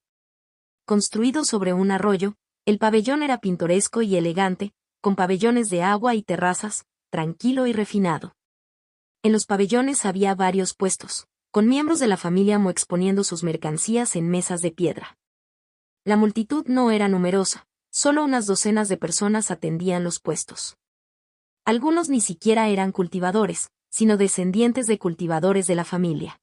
Construido sobre un arroyo, el pabellón era pintoresco y elegante, con pabellones de agua y terrazas, tranquilo y refinado. En los pabellones había varios puestos, con miembros de la familia Mo exponiendo sus mercancías en mesas de piedra. La multitud no era numerosa, solo unas docenas de personas atendían los puestos. Algunos ni siquiera eran cultivadores, sino descendientes de cultivadores de la familia.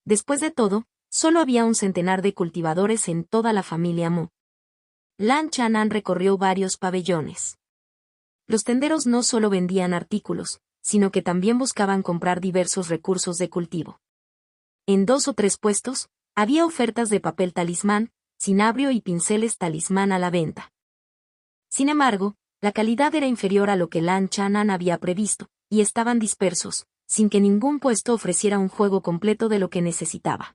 Después de todo, solo había un centenar de cultivadores en toda la familia Mo. Lan Chanan recorrió varios pabellones. Los tenderos no solo vendían artículos, sino que también buscaban comprar diversos recursos de cultivo. En 2 o 3 puestos, había ofertas de papel talismán, cinabrio y pinceles talismán a la venta. Sin embargo, la calidad era inferior a lo que Lan Chanan había previsto, y estaban dispersos, sin que ningún puesto ofreciera un juego completo de lo que necesitaba.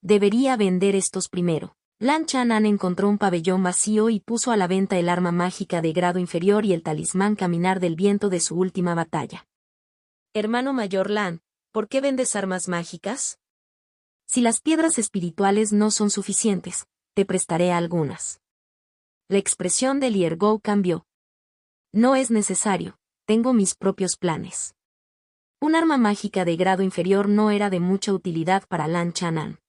Debería vender estos primero. Lan Chanan encontró un pabellón vacío y puso a la venta el arma mágica de grado inferior y el talismán Caminar del Viento de su última batalla. Hermano mayor Lan, ¿por qué vendes armas mágicas? Si las piedras espirituales no son suficientes, te prestaré algunas. La expresión de Liergou cambió. No es necesario, tengo mis propios planes. Un arma mágica de grado inferior no era de mucha utilidad para Lan Chanan.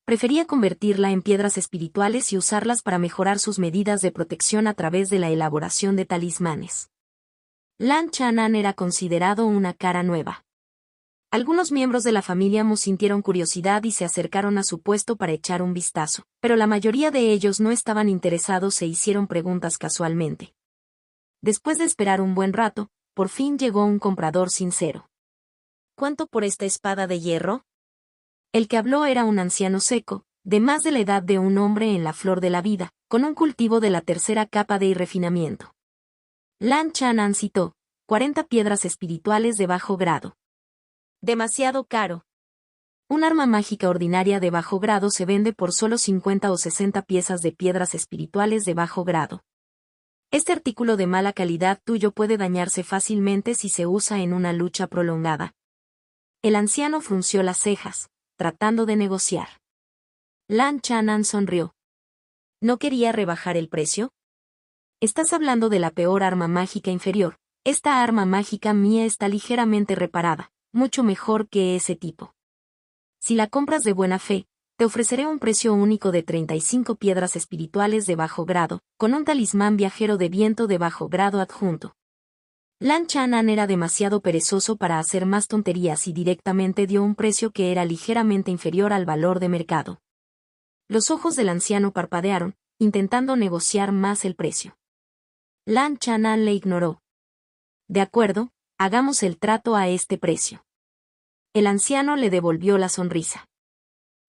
Prefería convertirla en piedras espirituales y usarlas para mejorar sus medidas de protección a través de la elaboración de talismanes. Lan Chanan era considerado una cara nueva. Algunos miembros de la familia Mu sintieron curiosidad y se acercaron a su puesto para echar un vistazo, pero la mayoría de ellos no estaban interesados e hicieron preguntas casualmente. Después de esperar un buen rato, por fin llegó un comprador sincero. ¿Cuánto por esta espada de hierro? El que habló era un anciano seco, de más de la edad de un hombre en la flor de la vida, con un cultivo de la tercera capa de refinamiento. Lan Chanan citó, 40 piedras espirituales de bajo grado. Demasiado caro. Un arma mágica ordinaria de bajo grado se vende por solo 50 o 60 piezas de piedras espirituales de bajo grado. Este artículo de mala calidad tuyo puede dañarse fácilmente si se usa en una lucha prolongada. El anciano frunció las cejas, tratando de negociar. Lan Chanan sonrió. ¿No quería rebajar el precio? Estás hablando de la peor arma mágica inferior. Esta arma mágica mía está ligeramente reparada, mucho mejor que ese tipo. Si la compras de buena fe, te ofreceré un precio único de 35 piedras espirituales de bajo grado, con un talismán viajero de viento de bajo grado adjunto. Lan Chanan era demasiado perezoso para hacer más tonterías y directamente dio un precio que era ligeramente inferior al valor de mercado. Los ojos del anciano parpadearon, intentando negociar más el precio. Lan Chanan le ignoró. De acuerdo, hagamos el trato a este precio. El anciano le devolvió la sonrisa.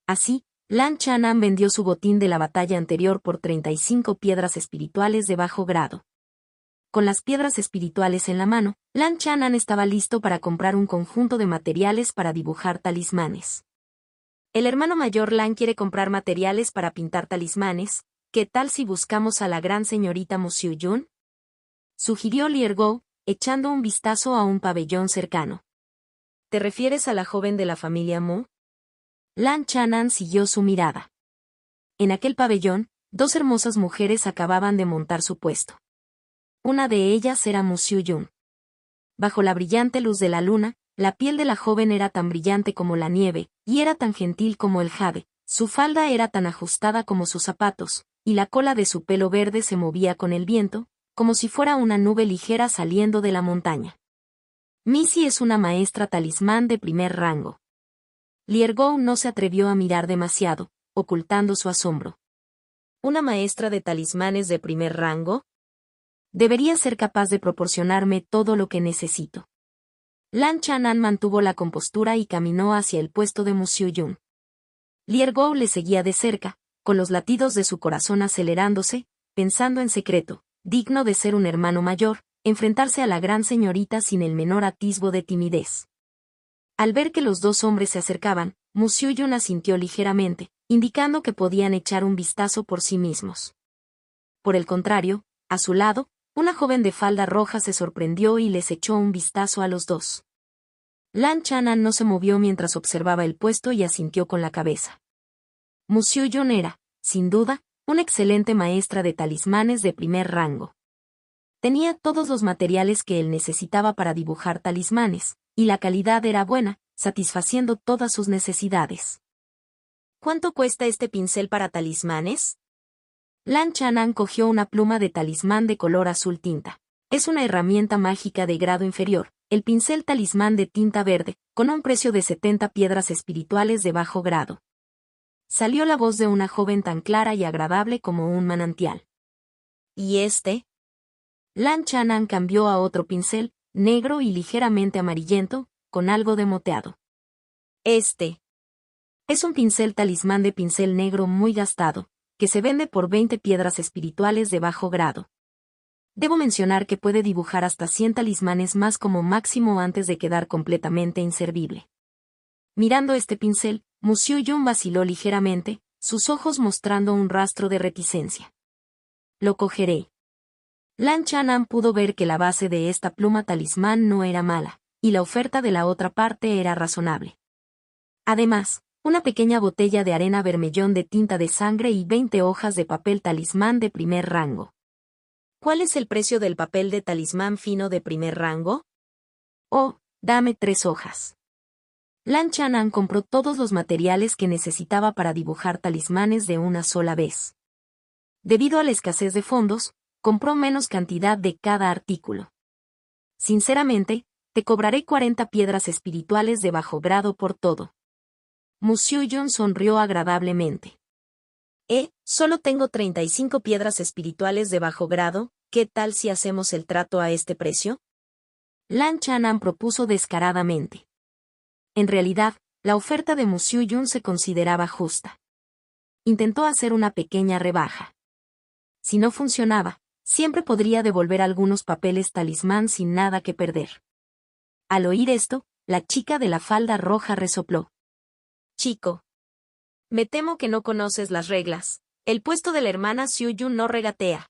Así, Lan Chanan vendió su botín de la batalla anterior por 35 piedras espirituales de bajo grado. Con las piedras espirituales en la mano, Lan Chanan estaba listo para comprar un conjunto de materiales para dibujar talismanes. El hermano mayor Lan quiere comprar materiales para pintar talismanes. ¿Qué tal si buscamos a la gran señorita Mu Xiuyun? Sugirió Liergou, echando un vistazo a un pabellón cercano. ¿Te refieres a la joven de la familia Mu? Lan Chanan siguió su mirada. En aquel pabellón, dos hermosas mujeres acababan de montar su puesto. Una de ellas era Mu Xiuyun. Bajo la brillante luz de la luna, la piel de la joven era tan brillante como la nieve, y era tan gentil como el jade, su falda era tan ajustada como sus zapatos, y la cola de su pelo verde se movía con el viento, como si fuera una nube ligera saliendo de la montaña. Missy es una maestra talismán de primer rango. Liergou no se atrevió a mirar demasiado, ocultando su asombro. ¿Una maestra de talismanes de primer rango? Debería ser capaz de proporcionarme todo lo que necesito. Lan Chanan mantuvo la compostura y caminó hacia el puesto de Mu Xiuyun. Liergou le seguía de cerca, con los latidos de su corazón acelerándose, pensando en secreto, digno de ser un hermano mayor, enfrentarse a la gran señorita sin el menor atisbo de timidez. Al ver que los dos hombres se acercaban, Mu Xiuyun asintió ligeramente, indicando que podían echar un vistazo por sí mismos. Por el contrario, a su lado, una joven de falda roja se sorprendió y les echó un vistazo a los dos. Lan Chanan no se movió mientras observaba el puesto y asintió con la cabeza. Mu Xiuyun era, sin duda, una excelente maestra de talismanes de primer rango. Tenía todos los materiales que él necesitaba para dibujar talismanes, y la calidad era buena, satisfaciendo todas sus necesidades. ¿Cuánto cuesta este pincel para talismanes? Lan Chanan cogió una pluma de talismán de color azul tinta. Es una herramienta mágica de grado inferior, el pincel talismán de tinta verde, con un precio de 70 piedras espirituales de bajo grado. Salió la voz de una joven tan clara y agradable como un manantial. ¿Y este? Lan Chanan cambió a otro pincel, negro y ligeramente amarillento, con algo de moteado. Este es un pincel talismán de pincel negro muy gastado, que se vende por 20 piedras espirituales de bajo grado. Debo mencionar que puede dibujar hasta 100 talismanes más como máximo antes de quedar completamente inservible. Mirando este pincel, Mu Xiuyun vaciló ligeramente, sus ojos mostrando un rastro de reticencia. Lo cogeré. Lan Chanan pudo ver que la base de esta pluma talismán no era mala, y la oferta de la otra parte era razonable. Además, una pequeña botella de arena bermellón de tinta de sangre y 20 hojas de papel talismán de primer rango. ¿Cuál es el precio del papel de talismán fino de primer rango? Oh, dame 3 hojas. Lan Chanan compró todos los materiales que necesitaba para dibujar talismanes de una sola vez. Debido a la escasez de fondos, compró menos cantidad de cada artículo. Sinceramente, te cobraré 40 piedras espirituales de bajo grado por todo. Mu Xiuyun sonrió agradablemente. Solo tengo 35 piedras espirituales de bajo grado, ¿qué tal si hacemos el trato a este precio? Lan Chanan propuso descaradamente. En realidad, la oferta de Mu Xiuyun se consideraba justa. Intentó hacer una pequeña rebaja. Si no funcionaba, siempre podría devolver algunos papeles talismán sin nada que perder. Al oír esto, la chica de la falda roja resopló. Chico. Me temo que no conoces las reglas. El puesto de la hermana Xiuyun no regatea.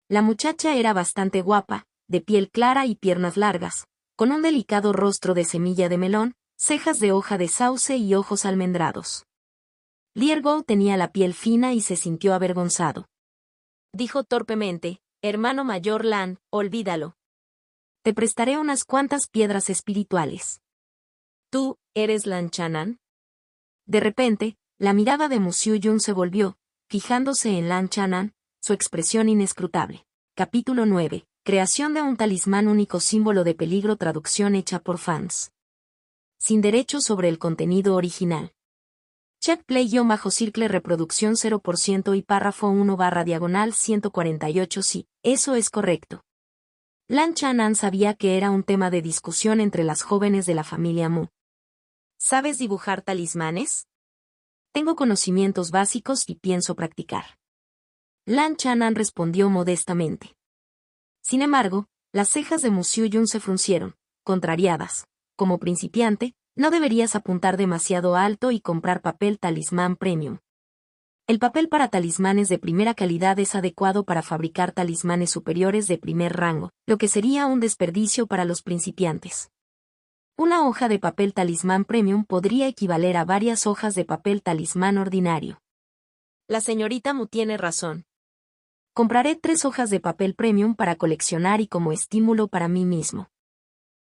La muchacha era bastante guapa, de piel clara y piernas largas, con un delicado rostro de semilla de melón, cejas de hoja de sauce y ojos almendrados. Liergou tenía la piel fina y se sintió avergonzado. Dijo torpemente, hermano mayor Lan, olvídalo. Te prestaré unas cuantas piedras espirituales. ¿Tú, eres Lan Chanan? De repente, la mirada de Mu Xiuyun se volvió, fijándose en Lan Chanan, su expresión inescrutable. Capítulo 9. Creación de un talismán único símbolo de peligro. Traducción hecha por fans. Sin derechos sobre el contenido original. Check play-circle reproducción 0% y párrafo 1/148. Sí, eso es correcto. Lan Chanan sabía que era un tema de discusión entre las jóvenes de la familia Mu. ¿Sabes dibujar talismanes? Tengo conocimientos básicos y pienso practicar. Lan Chanan respondió modestamente. Sin embargo, las cejas de Mu Xiuyun se fruncieron, contrariadas. Como principiante, no deberías apuntar demasiado alto y comprar papel talismán premium. El papel para talismanes de primera calidad es adecuado para fabricar talismanes superiores de primer rango, lo que sería un desperdicio para los principiantes. Una hoja de papel talismán premium podría equivaler a varias hojas de papel talismán ordinario. La señorita Mu tiene razón. Compraré 3 hojas de papel premium para coleccionar y como estímulo para mí mismo.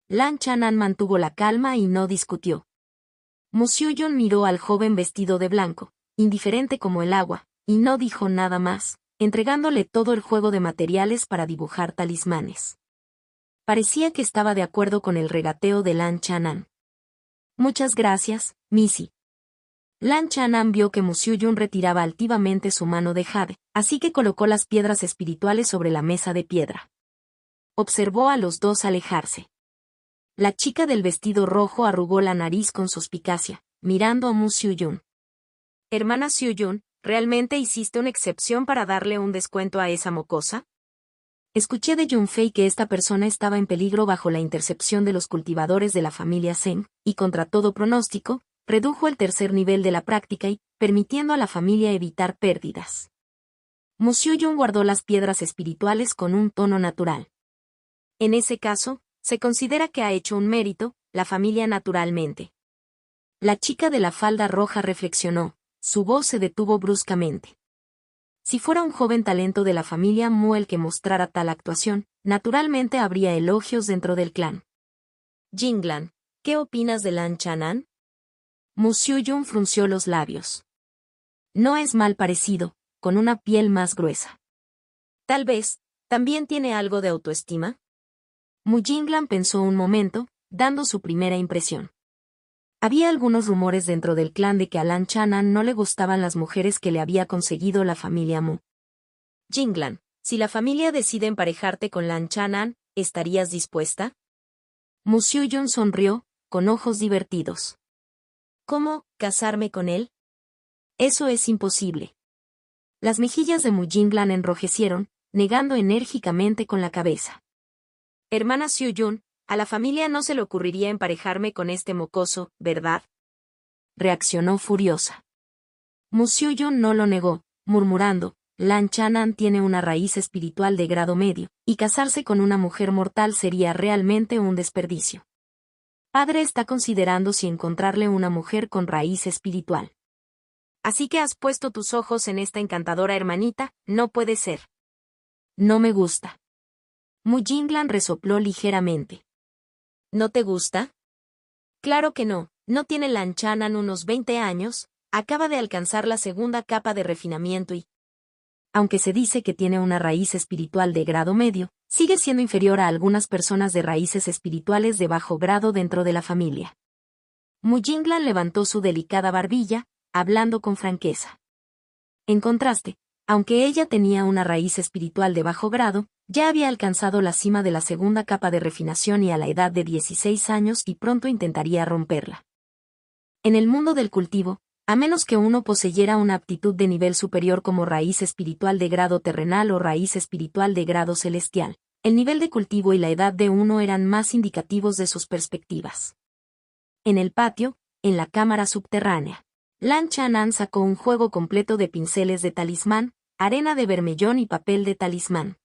Lan Chanan mantuvo la calma y no discutió. Mu Xiuyun miró al joven vestido de blanco, indiferente como el agua, y no dijo nada más, entregándole todo el juego de materiales para dibujar talismanes. Parecía que estaba de acuerdo con el regateo de Lan Chanan. Muchas gracias, Missy. Lan Chanan vio que Mu Xiuyun retiraba altivamente su mano de jade, así que colocó las piedras espirituales sobre la mesa de piedra. Observó a los dos alejarse. La chica del vestido rojo arrugó la nariz con suspicacia, mirando a Mu Xiuyun. Hermana Xiuyun, ¿realmente hiciste una excepción para darle un descuento a esa mocosa? Escuché de Yunfei que esta persona estaba en peligro bajo la intercepción de los cultivadores de la familia Zeng, y contra todo pronóstico, redujo el tercer nivel de la práctica y, permitiendo a la familia evitar pérdidas. Mu Xiuyun guardó las piedras espirituales con un tono natural. En ese caso, se considera que ha hecho un mérito, la familia naturalmente. La chica de la falda roja reflexionó, su voz se detuvo bruscamente. Si fuera un joven talento de la familia Mu el que mostrara tal actuación, naturalmente habría elogios dentro del clan. Jinglan, ¿qué opinas de Lan Chanan? Mu Xiuyun frunció los labios. No es mal parecido, con una piel más gruesa. Tal vez, ¿también tiene algo de autoestima? Mu Jinglan pensó un momento, dando su primera impresión. Había algunos rumores dentro del clan de que a Lan Chanan no le gustaban las mujeres que le había conseguido la familia Mu. Jinglan, si la familia decide emparejarte con Lan Chanan, ¿estarías dispuesta? Mu Xiuyun sonrió, con ojos divertidos. ¿Cómo, casarme con él? Eso es imposible. Las mejillas de Mu Jinglan enrojecieron, negando enérgicamente con la cabeza. Hermana Xiuyun, a la familia no se le ocurriría emparejarme con este mocoso, ¿verdad? Reaccionó furiosa. Mu Xiuyun no lo negó, murmurando, Lan Chanan tiene una raíz espiritual de grado medio, y casarse con una mujer mortal sería realmente un desperdicio. Padre está considerando si encontrarle una mujer con raíz espiritual. Así que has puesto tus ojos en esta encantadora hermanita, no puede ser. No me gusta. Mu Jinglan resopló ligeramente. ¿No te gusta? Claro que no, no tiene Lan Chanan unos 20 años, acaba de alcanzar la segunda capa de refinamiento y, aunque se dice que tiene una raíz espiritual de grado medio, sigue siendo inferior a algunas personas de raíces espirituales de bajo grado dentro de la familia. Mu Jinglan levantó su delicada barbilla, hablando con franqueza. En contraste, aunque ella tenía una raíz espiritual de bajo grado, ya había alcanzado la cima de la segunda capa de refinación y a la edad de 16 años y pronto intentaría romperla. En el mundo del cultivo, a menos que uno poseyera una aptitud de nivel superior como raíz espiritual de grado terrenal o raíz espiritual de grado celestial, el nivel de cultivo y la edad de uno eran más indicativos de sus perspectivas. En el patio, en la cámara subterránea, Lan Chanan sacó un juego completo de pinceles de talismán, arena de bermellón y papel de talismán.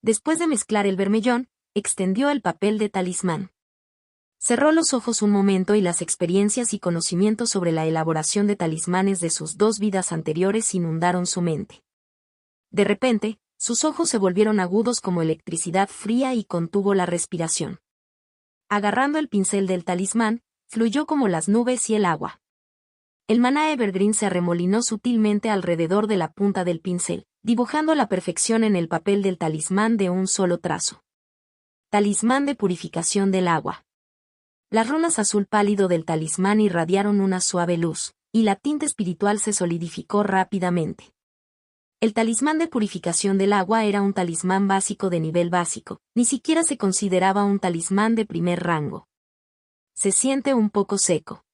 Después de mezclar el bermellón, extendió el papel de talismán. Cerró los ojos un momento y las experiencias y conocimientos sobre la elaboración de talismanes de sus 2 vidas anteriores inundaron su mente. De repente, sus ojos se volvieron agudos como electricidad fría y contuvo la respiración. Agarrando el pincel del talismán, fluyó como las nubes y el agua. El maná evergreen se arremolinó sutilmente alrededor de la punta del pincel, dibujando la perfección en el papel del talismán de un solo trazo. Talismán de purificación del agua. Las runas azul pálido del talismán irradiaron una suave luz, y la tinta espiritual se solidificó rápidamente. El talismán de purificación del agua era un talismán básico de nivel básico, ni siquiera se consideraba un talismán de primer rango. Se siente un poco seco.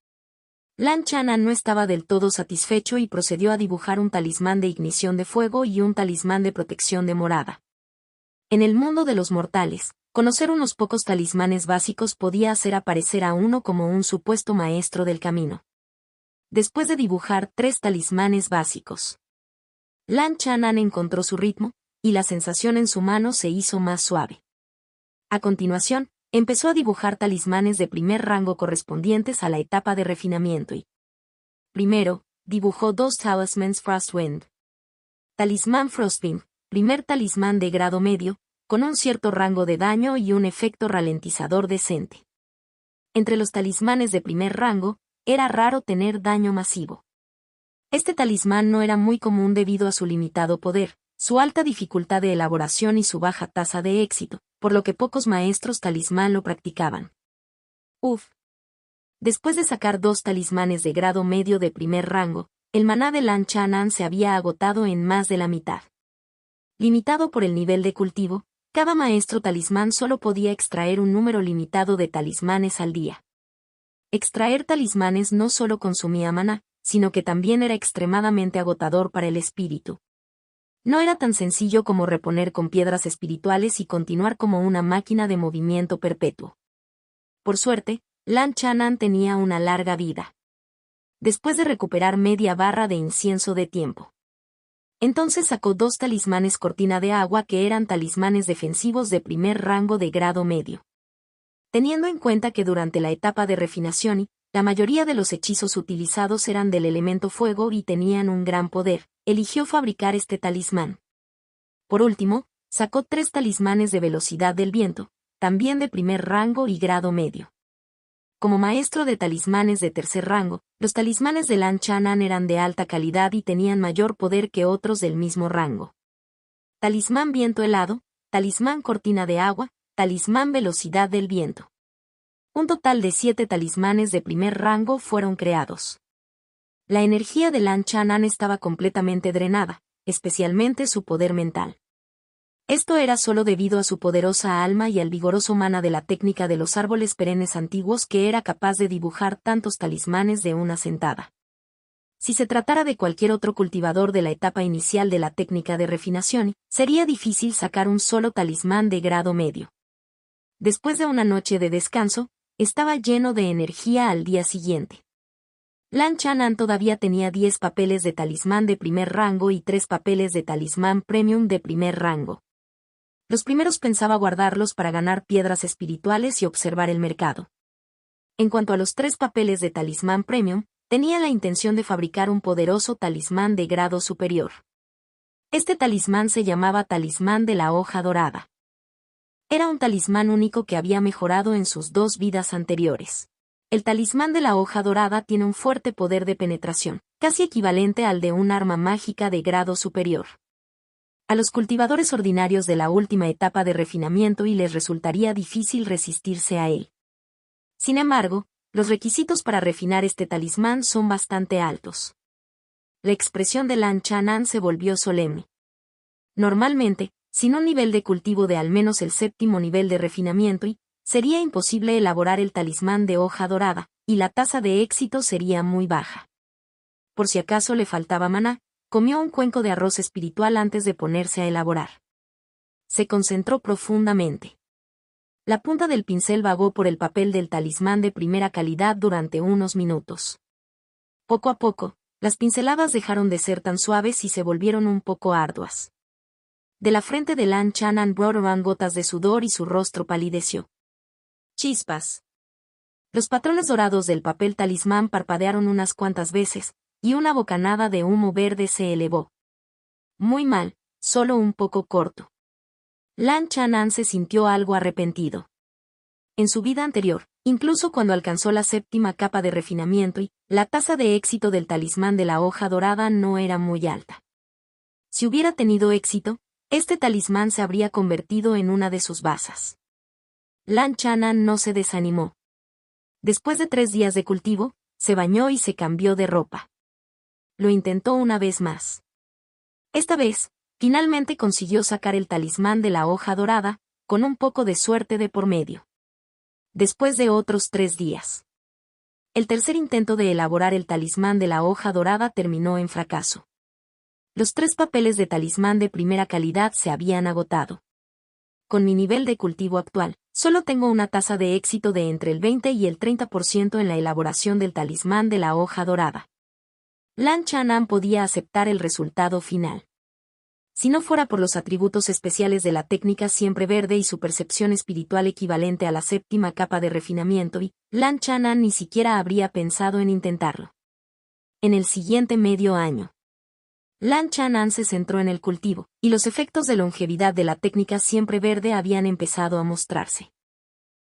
Lan Chanan no estaba del todo satisfecho y procedió a dibujar un talismán de ignición de fuego y un talismán de protección de morada. En el mundo de los mortales, conocer unos pocos talismanes básicos podía hacer aparecer a uno como un supuesto maestro del camino. después de dibujar 3 talismanes básicos. Lan Chanan encontró su ritmo, y la sensación en su mano se hizo más suave. A continuación, empezó a dibujar talismanes de primer rango correspondientes a la etapa de refinamiento y, primero, dibujó 2 Talismans Frostwind. Talismán Frostwind, primer talismán de grado medio, con un cierto rango de daño y un efecto ralentizador decente. Entre los talismanes de primer rango, era raro tener daño masivo. Este talismán no era muy común debido a su limitado poder, su alta dificultad de elaboración y su baja tasa de éxito, por lo que pocos maestros talismán lo practicaban. Uf. Después de sacar 2 talismanes de grado medio de primer rango, el maná de Lan Chanan se había agotado en más de la mitad. Limitado por el nivel de cultivo, cada maestro talismán solo podía extraer un número limitado de talismanes al día. Extraer talismanes no solo consumía maná, sino que también era extremadamente agotador para el espíritu. No era tan sencillo como reponer con piedras espirituales y continuar como una máquina de movimiento perpetuo. Por suerte, Lan Chanan tenía una larga vida. Después de recuperar media barra de incienso de tiempo. Entonces sacó 2 talismanes cortina de agua que eran talismanes defensivos de primer rango de grado medio. Teniendo en cuenta que durante la etapa de refinación, la mayoría de los hechizos utilizados eran del elemento fuego y tenían un gran poder, eligió fabricar este talismán. Por último, sacó 3 talismanes de velocidad del viento, también de primer rango y grado medio. Como maestro de talismanes de tercer rango, los talismanes de Lan Chanan eran de alta calidad y tenían mayor poder que otros del mismo rango. Talismán viento helado, talismán cortina de agua, talismán velocidad del viento. Un total de 7 talismanes de primer rango fueron creados. La energía de Lan Chanan estaba completamente drenada, especialmente su poder mental. Esto era solo debido a su poderosa alma y al vigoroso mana de la técnica de los árboles perennes antiguos que era capaz de dibujar tantos talismanes de una sentada. Si se tratara de cualquier otro cultivador de la etapa inicial de la técnica de refinación, sería difícil sacar un solo talismán de grado medio. Después de una noche de descanso, estaba lleno de energía al día siguiente. Lan Chanan todavía tenía 10 papeles de talismán de primer rango y 3 papeles de talismán premium de primer rango. Los primeros pensaba guardarlos para ganar piedras espirituales y observar el mercado. En cuanto a los 3 papeles de talismán premium, tenía la intención de fabricar un poderoso talismán de grado superior. Este talismán se llamaba Talismán de la Hoja Dorada. Era un talismán único que había mejorado en sus 2 vidas anteriores. El talismán de la hoja dorada tiene un fuerte poder de penetración, casi equivalente al de un arma mágica de grado superior. A los cultivadores ordinarios de la última etapa de refinamiento y les resultaría difícil resistirse a él. Sin embargo, los requisitos para refinar este talismán son bastante altos. La expresión de Lan Chanan se volvió solemne. Normalmente, sin un nivel de cultivo de al menos el 7º nivel de refinamiento sería imposible elaborar el talismán de hoja dorada, y la tasa de éxito sería muy baja. Por si acaso le faltaba maná, comió un cuenco de arroz espiritual antes de ponerse a elaborar. Se concentró profundamente. La punta del pincel vagó por el papel del talismán de primera calidad durante unos minutos. Poco a poco, las pinceladas dejaron de ser tan suaves y se volvieron un poco arduas. De la frente de Lan Chanan brotaban gotas de sudor y su rostro palideció. Chispas. Los patrones dorados del papel talismán parpadearon unas cuantas veces, y una bocanada de humo verde se elevó. Muy mal, solo un poco corto. Lan Chanan se sintió algo arrepentido. En su vida anterior, incluso cuando alcanzó la 7ª capa de refinamiento la tasa de éxito del talismán de la hoja dorada no era muy alta. Si hubiera tenido éxito, este talismán se habría convertido en una de sus basas. Lan Chanan no se desanimó. Después de 3 días de cultivo, se bañó y se cambió de ropa. Lo intentó una vez más. Esta vez, finalmente consiguió sacar el talismán de la hoja dorada, con un poco de suerte de por medio. Después de otros 3 días. El tercer intento de elaborar el talismán de la hoja dorada terminó en fracaso. Los 3 papeles de talismán de primera calidad se habían agotado. Con mi nivel de cultivo actual, solo tengo una tasa de éxito de entre el 20 y el 30% en la elaboración del talismán de la hoja dorada. Lan Chanan podía aceptar el resultado final. Si no fuera por los atributos especiales de la técnica siempre verde y su percepción espiritual equivalente a la séptima capa de refinamiento, Lan Chanan ni siquiera habría pensado en intentarlo. En el siguiente medio año, Lan Chanan se centró en el cultivo, y los efectos de longevidad de la técnica siempre verde habían empezado a mostrarse.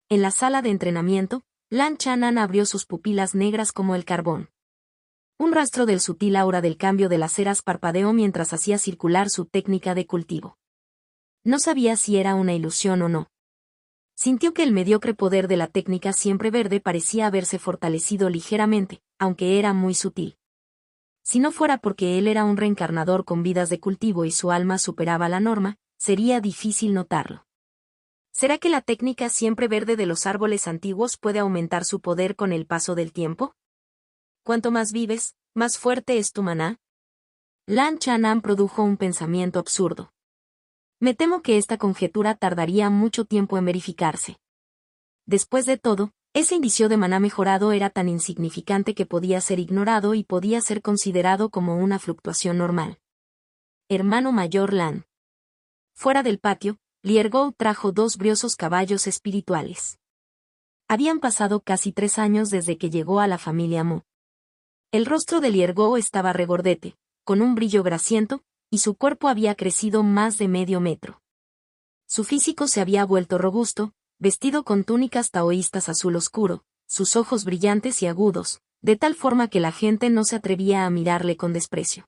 En la sala de entrenamiento, Lan Chanan abrió sus pupilas negras como el carbón. Un rastro del sutil aura del cambio de las ceras parpadeó mientras hacía circular su técnica de cultivo. No sabía si era una ilusión o no. Sintió que el mediocre poder de la técnica siempre verde parecía haberse fortalecido ligeramente, aunque era muy sutil. Si no fuera porque él era un reencarnador con vidas de cultivo y su alma superaba la norma, sería difícil notarlo. ¿Será que la técnica siempre verde de los árboles antiguos puede aumentar su poder con el paso del tiempo? Cuanto más vives, más fuerte es tu maná. Lan Chanan produjo un pensamiento absurdo. Me temo que esta conjetura tardaría mucho tiempo en verificarse. Después de todo, ese indicio de maná mejorado era tan insignificante que podía ser ignorado y podía ser considerado como una fluctuación normal. Hermano mayor Lan. Fuera del patio, Liergou trajo 2 briosos caballos espirituales. Habían pasado casi 3 años desde que llegó a la familia Mu. El rostro de Liergou estaba regordete, con un brillo grasiento, y su cuerpo había crecido más de medio metro. Su físico se había vuelto robusto, vestido con túnicas taoístas azul oscuro, sus ojos brillantes y agudos, de tal forma que la gente no se atrevía a mirarle con desprecio.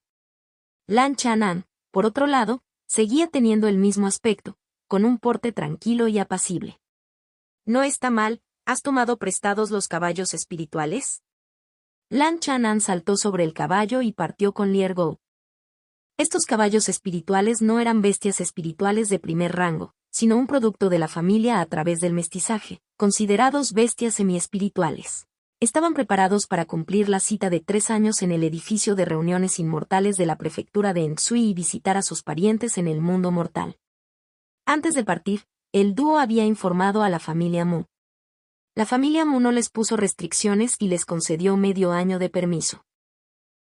Lan Chanan, por otro lado, seguía teniendo el mismo aspecto, con un porte tranquilo y apacible. No está mal, ¿has tomado prestados los caballos espirituales? Lan Chanan saltó sobre el caballo y partió con Liergou. Estos caballos espirituales no eran bestias espirituales de primer rango, sino un producto de la familia a través del mestizaje, considerados bestias semiespirituales. Estaban preparados para cumplir la cita de 3 años en el edificio de reuniones inmortales de la prefectura de Ensui y visitar a sus parientes en el mundo mortal. Antes de partir, el dúo había informado a la familia Mu. La familia Mu no les puso restricciones y les concedió medio año de permiso.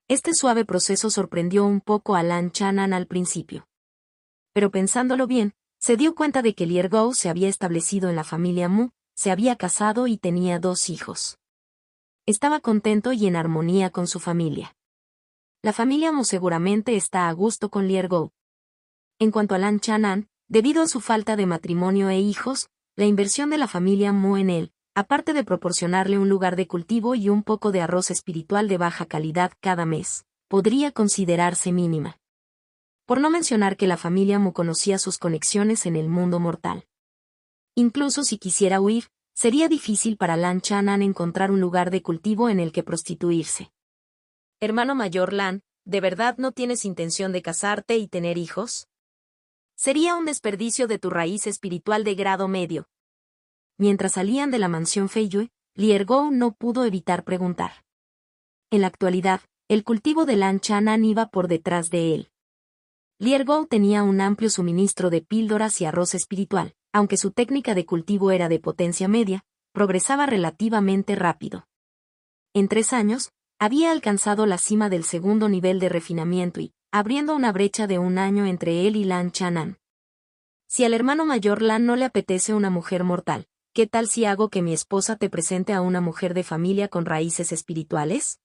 Este suave proceso sorprendió un poco a Lan Chanan al principio. Pero pensándolo bien, se dio cuenta de que Liergou se había establecido en la familia Mu, se había casado y tenía 2 hijos. Estaba contento y en armonía con su familia. La familia Mu seguramente está a gusto con Liergou. En cuanto a Lan Chanan, debido a su falta de matrimonio e hijos, la inversión de la familia Mu en él, aparte de proporcionarle un lugar de cultivo y un poco de arroz espiritual de baja calidad cada mes, podría considerarse mínima. Por no mencionar que la familia Mu conocía sus conexiones en el mundo mortal. Incluso si quisiera huir, sería difícil para Lan Chanan encontrar un lugar de cultivo en el que prostituirse. Hermano mayor Lan, ¿de verdad no tienes intención de casarte y tener hijos? Sería un desperdicio de tu raíz espiritual de grado medio. Mientras salían de la mansión Feiyue, Liergou no pudo evitar preguntar. En la actualidad, el cultivo de Lan Chanan iba por detrás de él. Liergou tenía un amplio suministro de píldoras y arroz espiritual, aunque su técnica de cultivo era de potencia media, progresaba relativamente rápido. En 3 años, había alcanzado la cima del segundo nivel de refinamiento y, abriendo una brecha de 1 año entre él y Lan Chanan. Si al hermano mayor Lan no le apetece una mujer mortal, ¿qué tal si hago que mi esposa te presente a una mujer de familia con raíces espirituales?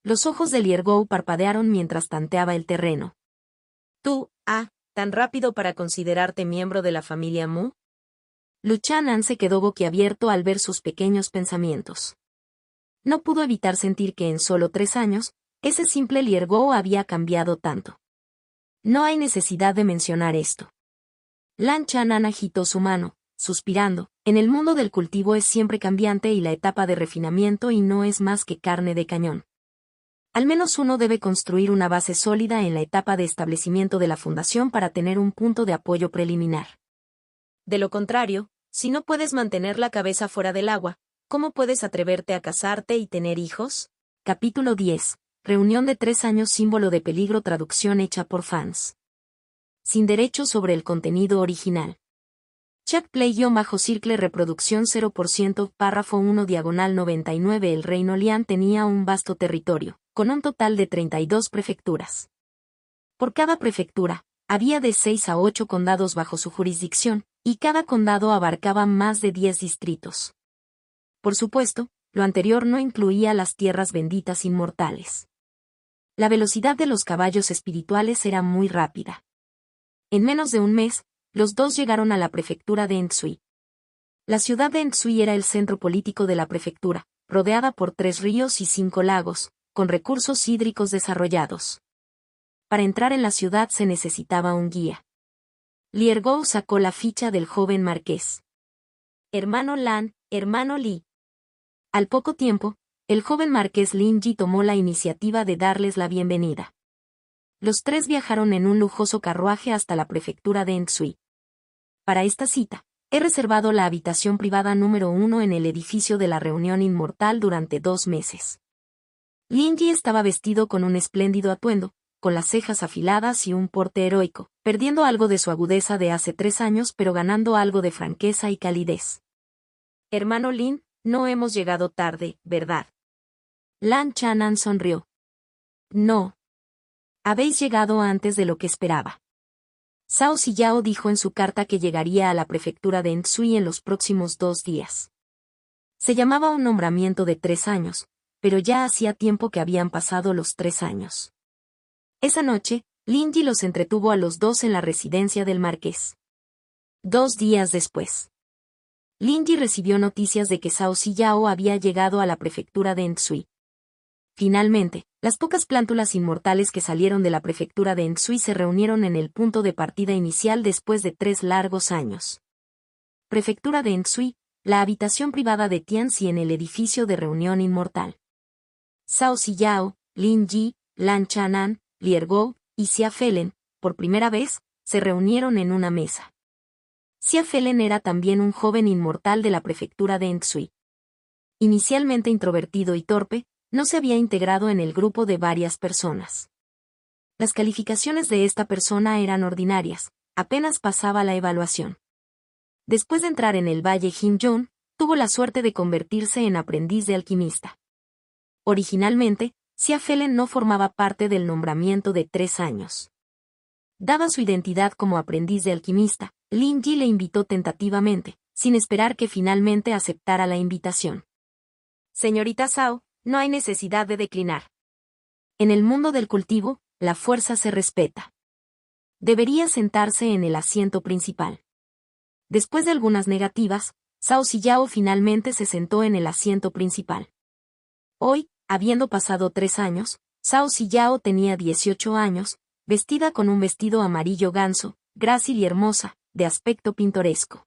Los ojos de Liergou parpadearon mientras tanteaba el terreno. Tú, ¿tan rápido para considerarte miembro de la familia Mu? Lu Chanan se quedó boquiabierto al ver sus pequeños pensamientos. No pudo evitar sentir que en solo 3 años, ese simple Liergou había cambiado tanto. No hay necesidad de mencionar esto. Lan Chanan agitó su mano, suspirando. En el mundo del cultivo es siempre cambiante y la etapa de refinamiento y no es más que carne de cañón. Al menos uno debe construir una base sólida en la etapa de establecimiento de la fundación para tener un punto de apoyo preliminar. De lo contrario, si no puedes mantener la cabeza fuera del agua, ¿cómo puedes atreverte a casarte y tener hijos? Capítulo 10. Reunión de 3 años símbolo de peligro. Traducción hecha por fans. Sin derechos sobre el contenido original. Chat Play-Circle reproducción 0%. Párrafo 1 diagonal 99. El reino Lian tenía un vasto territorio, con un total de 32 prefecturas. Por cada prefectura, había de 6 a 8 condados bajo su jurisdicción, y cada condado abarcaba más de 10 distritos. Por supuesto, lo anterior no incluía las tierras benditas inmortales. La velocidad de los caballos espirituales era muy rápida. En menos de un mes, los dos llegaron a la prefectura de Ensui. La ciudad de Ensui era el centro político de la prefectura, rodeada por 3 ríos y 5 lagos, con recursos hídricos desarrollados. Para entrar en la ciudad se necesitaba un guía. Liergou sacó la ficha del joven marqués. Hermano Lan, hermano Li. Al poco tiempo, el joven marqués Lin Yi tomó la iniciativa de darles la bienvenida. Los 3 viajaron en un lujoso carruaje hasta la prefectura de Ensui. Para esta cita, he reservado la habitación privada número 1 en el edificio de la reunión inmortal durante 2 meses. Lin Yi estaba vestido con un espléndido atuendo, con las cejas afiladas y un porte heroico, perdiendo algo de su agudeza de hace 3 años pero ganando algo de franqueza y calidez. Hermano Lin, no hemos llegado tarde, ¿verdad? Lan Chanan sonrió. No. Habéis llegado antes de lo que esperaba. Cao Ziyao dijo en su carta que llegaría a la prefectura de Ensui en los próximos 2 días. Se llamaba un nombramiento de 3 años, pero ya hacía tiempo que habían pasado los 3 años. Esa noche, Lin Yi los entretuvo a los 2 en la residencia del marqués. 2 días después, Lin Yi recibió noticias de que Cao Ziyao había llegado a la prefectura de Ensui. Finalmente, las pocas plántulas inmortales que salieron de la prefectura de Ensui se reunieron en el punto de partida inicial después de 3 largos años. Prefectura de Ensui, la habitación privada de Tianzi en el edificio de reunión inmortal. Cao Ziyao, Lin Yi, Lan Chanan, Liergou y Xia Felen, por primera vez, se reunieron en una mesa. Xia Felen era también un joven inmortal de la prefectura de Ensui. Inicialmente introvertido y torpe, no se había integrado en el grupo de varias personas. Las calificaciones de esta persona eran ordinarias, apenas pasaba la evaluación. Después de entrar en el Valle Jinjun, tuvo la suerte de convertirse en aprendiz de alquimista. Originalmente, Xia Felen no formaba parte del nombramiento de 3 años. Dada su identidad como aprendiz de alquimista, Lin Yi le invitó tentativamente, sin esperar que finalmente aceptara la invitación. Señorita Cao, no hay necesidad de declinar. En el mundo del cultivo, la fuerza se respeta. Debería sentarse en el asiento principal. Después de algunas negativas, Cao Ziyao finalmente se sentó en el asiento principal. Hoy, habiendo pasado 3 años, Cao Ziyao tenía 18 años, vestida con un vestido amarillo ganso, grácil y hermosa, de aspecto pintoresco.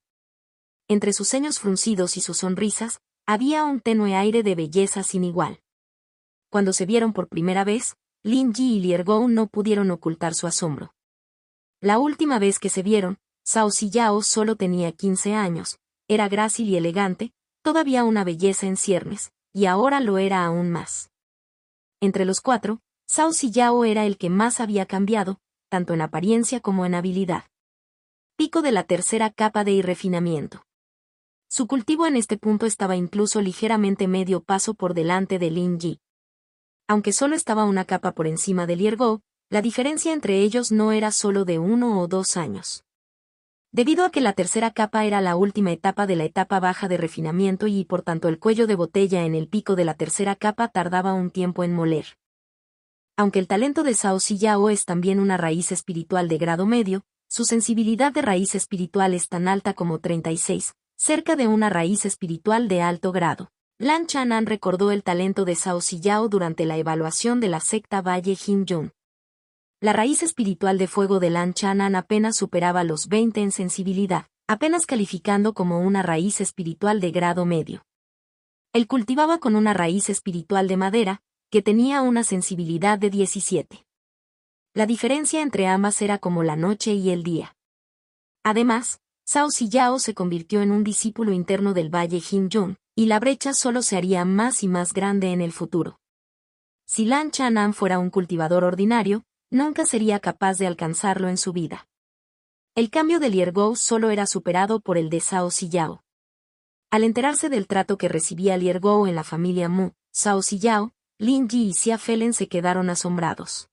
Entre sus ceños fruncidos y sus sonrisas, había un tenue aire de belleza sin igual. Cuando se vieron por primera vez, Lin Yi y Liergou no pudieron ocultar su asombro. La última vez que se vieron, Cao Ziyao solo tenía 15 años, era grácil y elegante, todavía una belleza en ciernes, y ahora lo era aún más. Entre los 4, Cao Ziyao era el que más había cambiado, tanto en apariencia como en habilidad. Pico de la tercera capa de refinamiento. Su cultivo en este punto estaba incluso ligeramente medio paso por delante de Lin Yi. Aunque solo estaba una capa por encima de Liergou, la diferencia entre ellos no era solo de 1 o 2 años. Debido a que la tercera capa era la última etapa de la etapa baja de refinamiento y por tanto el cuello de botella en el pico de la tercera capa tardaba un tiempo en moler. Aunque el talento de Cao Ziyao es también una raíz espiritual de grado medio, su sensibilidad de raíz espiritual es tan alta como 36, cerca de una raíz espiritual de alto grado. Lan Chanan recordó el talento de Cao Ziyao durante la evaluación de la secta Valle Jinjun. La raíz espiritual de fuego de Lan Chanan apenas superaba los 20 en sensibilidad, apenas calificando como una raíz espiritual de grado medio. Él cultivaba con una raíz espiritual de madera, que tenía una sensibilidad de 17. La diferencia entre ambas era como la noche y el día. Además, Cao Ziyao se convirtió en un discípulo interno del Valle Jinjun, y la brecha solo se haría más y más grande en el futuro. Si Lan Chanan fuera un cultivador ordinario, nunca sería capaz de alcanzarlo en su vida. El cambio de Liergou solo era superado por el de Cao Ziyao. Al enterarse del trato que recibía Liergou en la familia Mu, Cao Ziyao, Lin Yi y Xia Felen se quedaron asombrados.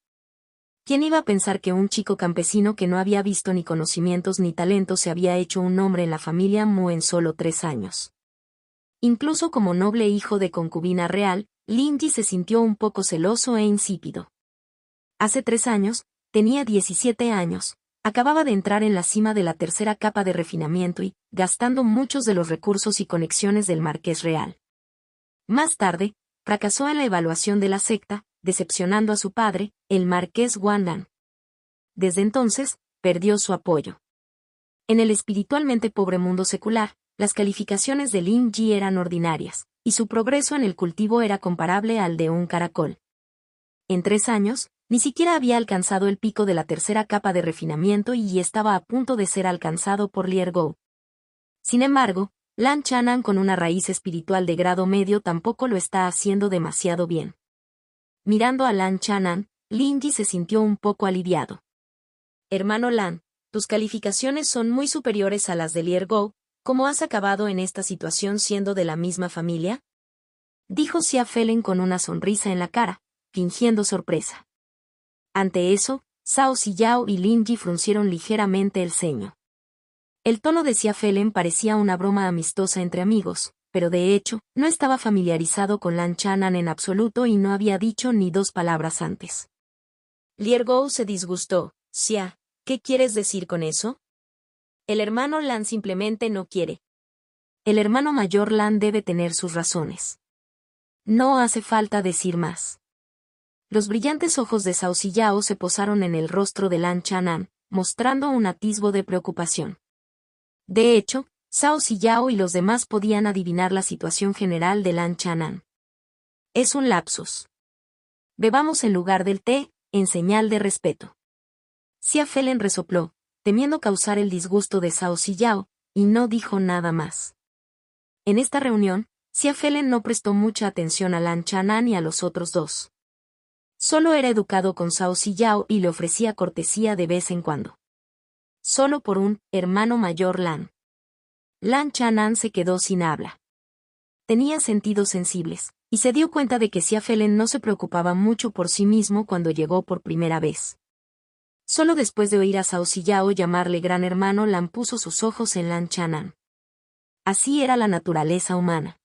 ¿Quién iba a pensar que un chico campesino que no había visto ni conocimientos ni talentos se había hecho un nombre en la familia Mu en solo 3 años? Incluso como noble hijo de concubina real, Lin Yi se sintió un poco celoso e insípido. Hace 3 años, tenía 17 años, acababa de entrar en la cima de la tercera capa de refinamiento y, gastando muchos de los recursos y conexiones del marqués real. Más tarde, fracasó en la evaluación de la secta, decepcionando a su padre, el marqués Wandan. Desde entonces, perdió su apoyo. En el espiritualmente pobre mundo secular, las calificaciones de Lin Yi eran ordinarias, y su progreso en el cultivo era comparable al de un caracol. En 3 años, ni siquiera había alcanzado el pico de la tercera capa de refinamiento y estaba a punto de ser alcanzado por Liergou. Sin embargo, Lan Chanan con una raíz espiritual de grado medio tampoco lo está haciendo demasiado bien. Mirando a Lan Chanan, Lin Yi se sintió un poco aliviado. Hermano Lan, tus calificaciones son muy superiores a las de Liergou. ¿Cómo has acabado en esta situación siendo de la misma familia? Dijo Xia Felen con una sonrisa en la cara, fingiendo sorpresa. Ante eso, Zhao Ziyao y Lin Yi fruncieron ligeramente el ceño. El tono de Xia Felen parecía una broma amistosa entre amigos, pero de hecho, no estaba familiarizado con Lan Chanan en absoluto y no había dicho ni 2 palabras antes. Liergou se disgustó. Xia, ¿qué quieres decir con eso? El hermano Lan simplemente no quiere. El hermano mayor Lan debe tener sus razones. No hace falta decir más. Los brillantes ojos de Zhao Ziyao se posaron en el rostro de Lan Chanan, mostrando un atisbo de preocupación. De hecho, Zhao Ziyao y los demás podían adivinar la situación general de Lan Chanan. Es un lapsus. Bebamos en lugar del té, en señal de respeto. Xia Felen resopló, temiendo causar el disgusto de Zhao Ziyao, y no dijo nada más. En esta reunión, Xia Felen no prestó mucha atención a Lan Chanan y a los otros dos. Solo era educado con Zhao Ziyao y le ofrecía cortesía de vez en cuando. Solo por un hermano mayor Lan. Lan Chanan se quedó sin habla. Tenía sentidos sensibles, y se dio cuenta de que Xia Felen no se preocupaba mucho por sí mismo cuando llegó por primera vez. Solo después de oír a Zhao Ziyao llamarle gran hermano Lan puso sus ojos en Lan Chanan. Así era la naturaleza humana.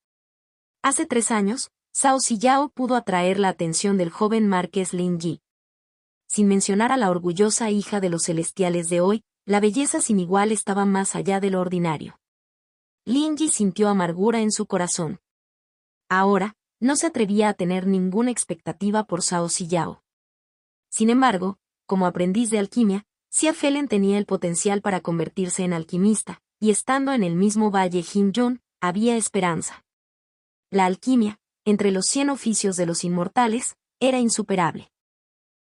Hace 3 años, Zhao Ziyao pudo atraer la atención del joven marqués Lin Yi. Sin mencionar a la orgullosa hija de los celestiales de hoy, la belleza sin igual estaba más allá de lo ordinario. Lin Yi sintió amargura en su corazón. Ahora, no se atrevía a tener ninguna expectativa por Zhao Ziyao. Sin embargo, como aprendiz de alquimia, Xia Felen tenía el potencial para convertirse en alquimista, y estando en el mismo valle Jin-yun, había esperanza. La alquimia, entre los 100 oficios de los inmortales, era insuperable.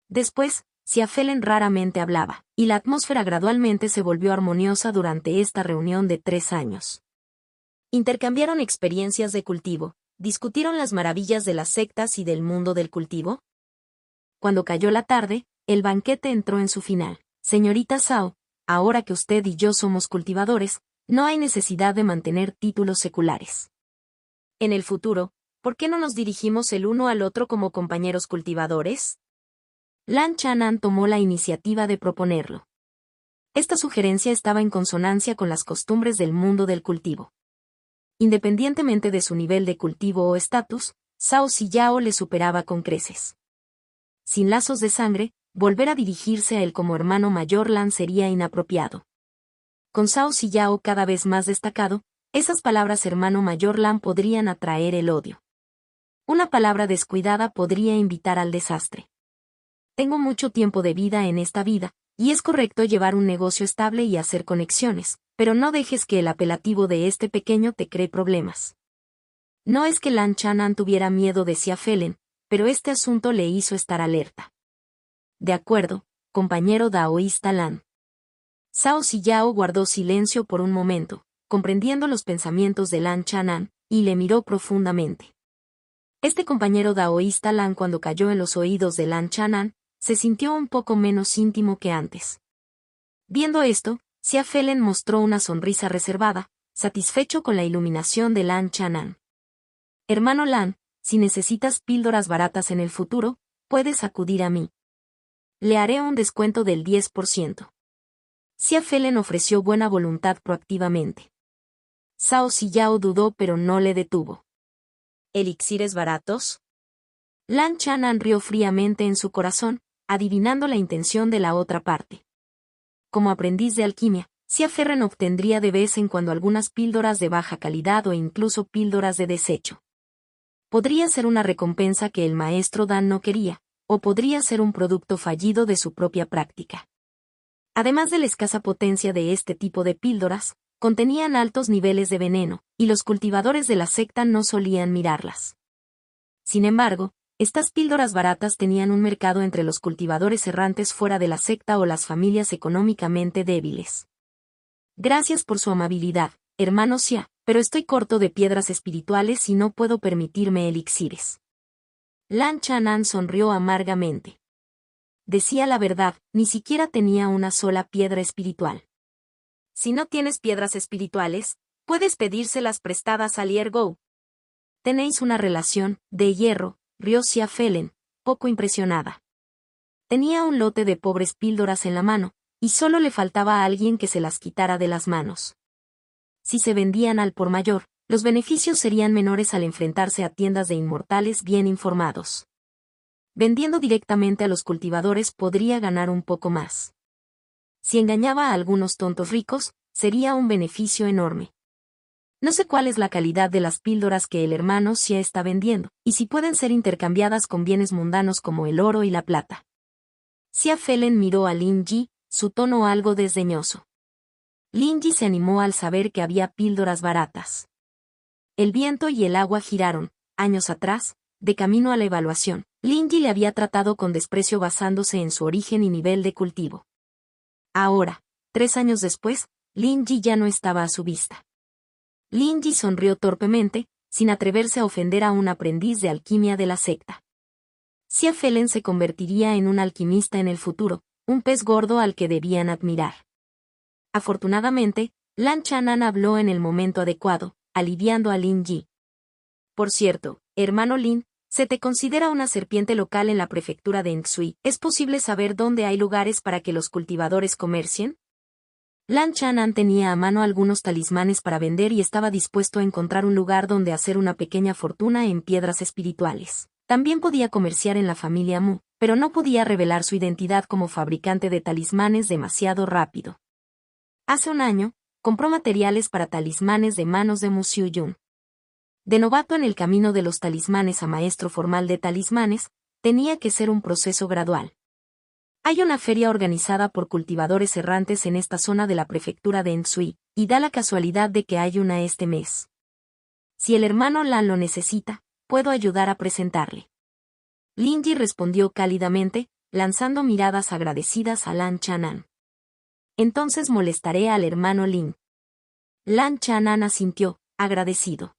Después, Xia Felen raramente hablaba, y la atmósfera gradualmente se volvió armoniosa durante esta reunión de 3 años. Intercambiaron experiencias de cultivo, discutieron las maravillas de las sectas y del mundo del cultivo. Cuando cayó la tarde, el banquete entró en su final. Señorita Zhao, ahora que usted y yo somos cultivadores, no hay necesidad de mantener títulos seculares. En el futuro, ¿por qué no nos dirigimos el uno al otro como compañeros cultivadores? Lan Chanan tomó la iniciativa de proponerlo. Esta sugerencia estaba en consonancia con las costumbres del mundo del cultivo. Independientemente de su nivel de cultivo o estatus, Zhao Ziyao le superaba con creces. Sin lazos de sangre, volver a dirigirse a él como hermano mayor Lan sería inapropiado. Con Zhao Ziyao cada vez más destacado, esas palabras hermano mayor Lan podrían atraer el odio. Una palabra descuidada podría invitar al desastre. Tengo mucho tiempo de vida en esta vida, y es correcto llevar un negocio estable y hacer conexiones, pero no dejes que el apelativo de este pequeño te cree problemas. No es que Lan Chanan tuviera miedo de Xia Felen, pero este asunto le hizo estar alerta. De acuerdo, compañero daoísta Lan. Zhao Ziyao guardó silencio por un momento, comprendiendo los pensamientos de Lan Chanan, y le miró profundamente. Este compañero daoísta Lan cuando cayó en los oídos de Lan Chanan, se sintió un poco menos íntimo que antes. Viendo esto, Xia Felen mostró una sonrisa reservada, satisfecho con la iluminación de Lan Chanan. Hermano Lan, si necesitas píldoras baratas en el futuro, puedes acudir a mí. Le haré un descuento del 10%. Xia Felen ofreció buena voluntad proactivamente. Zhao Ziyao dudó pero no le detuvo. ¿Elixires baratos? Lan Chanan rió fríamente en su corazón, adivinando la intención de la otra parte. Como aprendiz de alquimia, Xia Felen obtendría de vez en cuando algunas píldoras de baja calidad o incluso píldoras de desecho. Podría ser una recompensa que el maestro Dan no quería, o podría ser un producto fallido de su propia práctica. Además de la escasa potencia de este tipo de píldoras, contenían altos niveles de veneno, y los cultivadores de la secta no solían mirarlas. Sin embargo, estas píldoras baratas tenían un mercado entre los cultivadores errantes fuera de la secta o las familias económicamente débiles. Gracias por su amabilidad, hermano Xia, pero estoy corto de piedras espirituales y no puedo permitirme elixires. Lan Chanan sonrió amargamente. Decía la verdad, ni siquiera tenía una sola piedra espiritual. Si no tienes piedras espirituales, puedes pedírselas prestadas a Lier Gou. Tenéis una relación, de hierro, rió Xia Felen, poco impresionada. Tenía un lote de pobres píldoras en la mano, y solo le faltaba a alguien que se las quitara de las manos. Si se vendían al por mayor, los beneficios serían menores al enfrentarse a tiendas de inmortales bien informados. Vendiendo directamente a los cultivadores podría ganar un poco más. Si engañaba a algunos tontos ricos, sería un beneficio enorme. No sé cuál es la calidad de las píldoras que el hermano Xia está vendiendo, y si pueden ser intercambiadas con bienes mundanos como el oro y la plata. Xia Felen miró a Lin Yi, su tono algo desdeñoso. Lin Yi se animó al saber que había píldoras baratas. El viento y el agua giraron, años atrás, de camino a la evaluación. Lin Yi le había tratado con desprecio basándose en su origen y nivel de cultivo. Ahora, 3 años después, Lin Yi ya no estaba a su vista. Lin Yi sonrió torpemente, sin atreverse a ofender a un aprendiz de alquimia de la secta. Xia Felen se convertiría en un alquimista en el futuro, un pez gordo al que debían admirar. Afortunadamente, Lan Chanan habló en el momento adecuado, aliviando a Lin Yi. Por cierto, hermano Lin, se te considera una serpiente local en la prefectura de Enxui. ¿Es posible saber dónde hay lugares para que los cultivadores comercien? Lan Chanan tenía a mano algunos talismanes para vender y estaba dispuesto a encontrar un lugar donde hacer una pequeña fortuna en piedras espirituales. También podía comerciar en la familia Mu, pero no podía revelar su identidad como fabricante de talismanes demasiado rápido. Hace un año, compró materiales para talismanes de manos de Mu Xiuyun. De novato en el camino de los talismanes a maestro formal de talismanes, tenía que ser un proceso gradual. Hay una feria organizada por cultivadores errantes en esta zona de la prefectura de Enxui, y da la casualidad de que hay una este mes. Si el hermano Lan lo necesita, puedo ayudar a presentarle. Lin Yi respondió cálidamente, lanzando miradas agradecidas a Lan Chanan. Entonces molestaré al hermano Lin. Lan Chanan asintió, agradecido.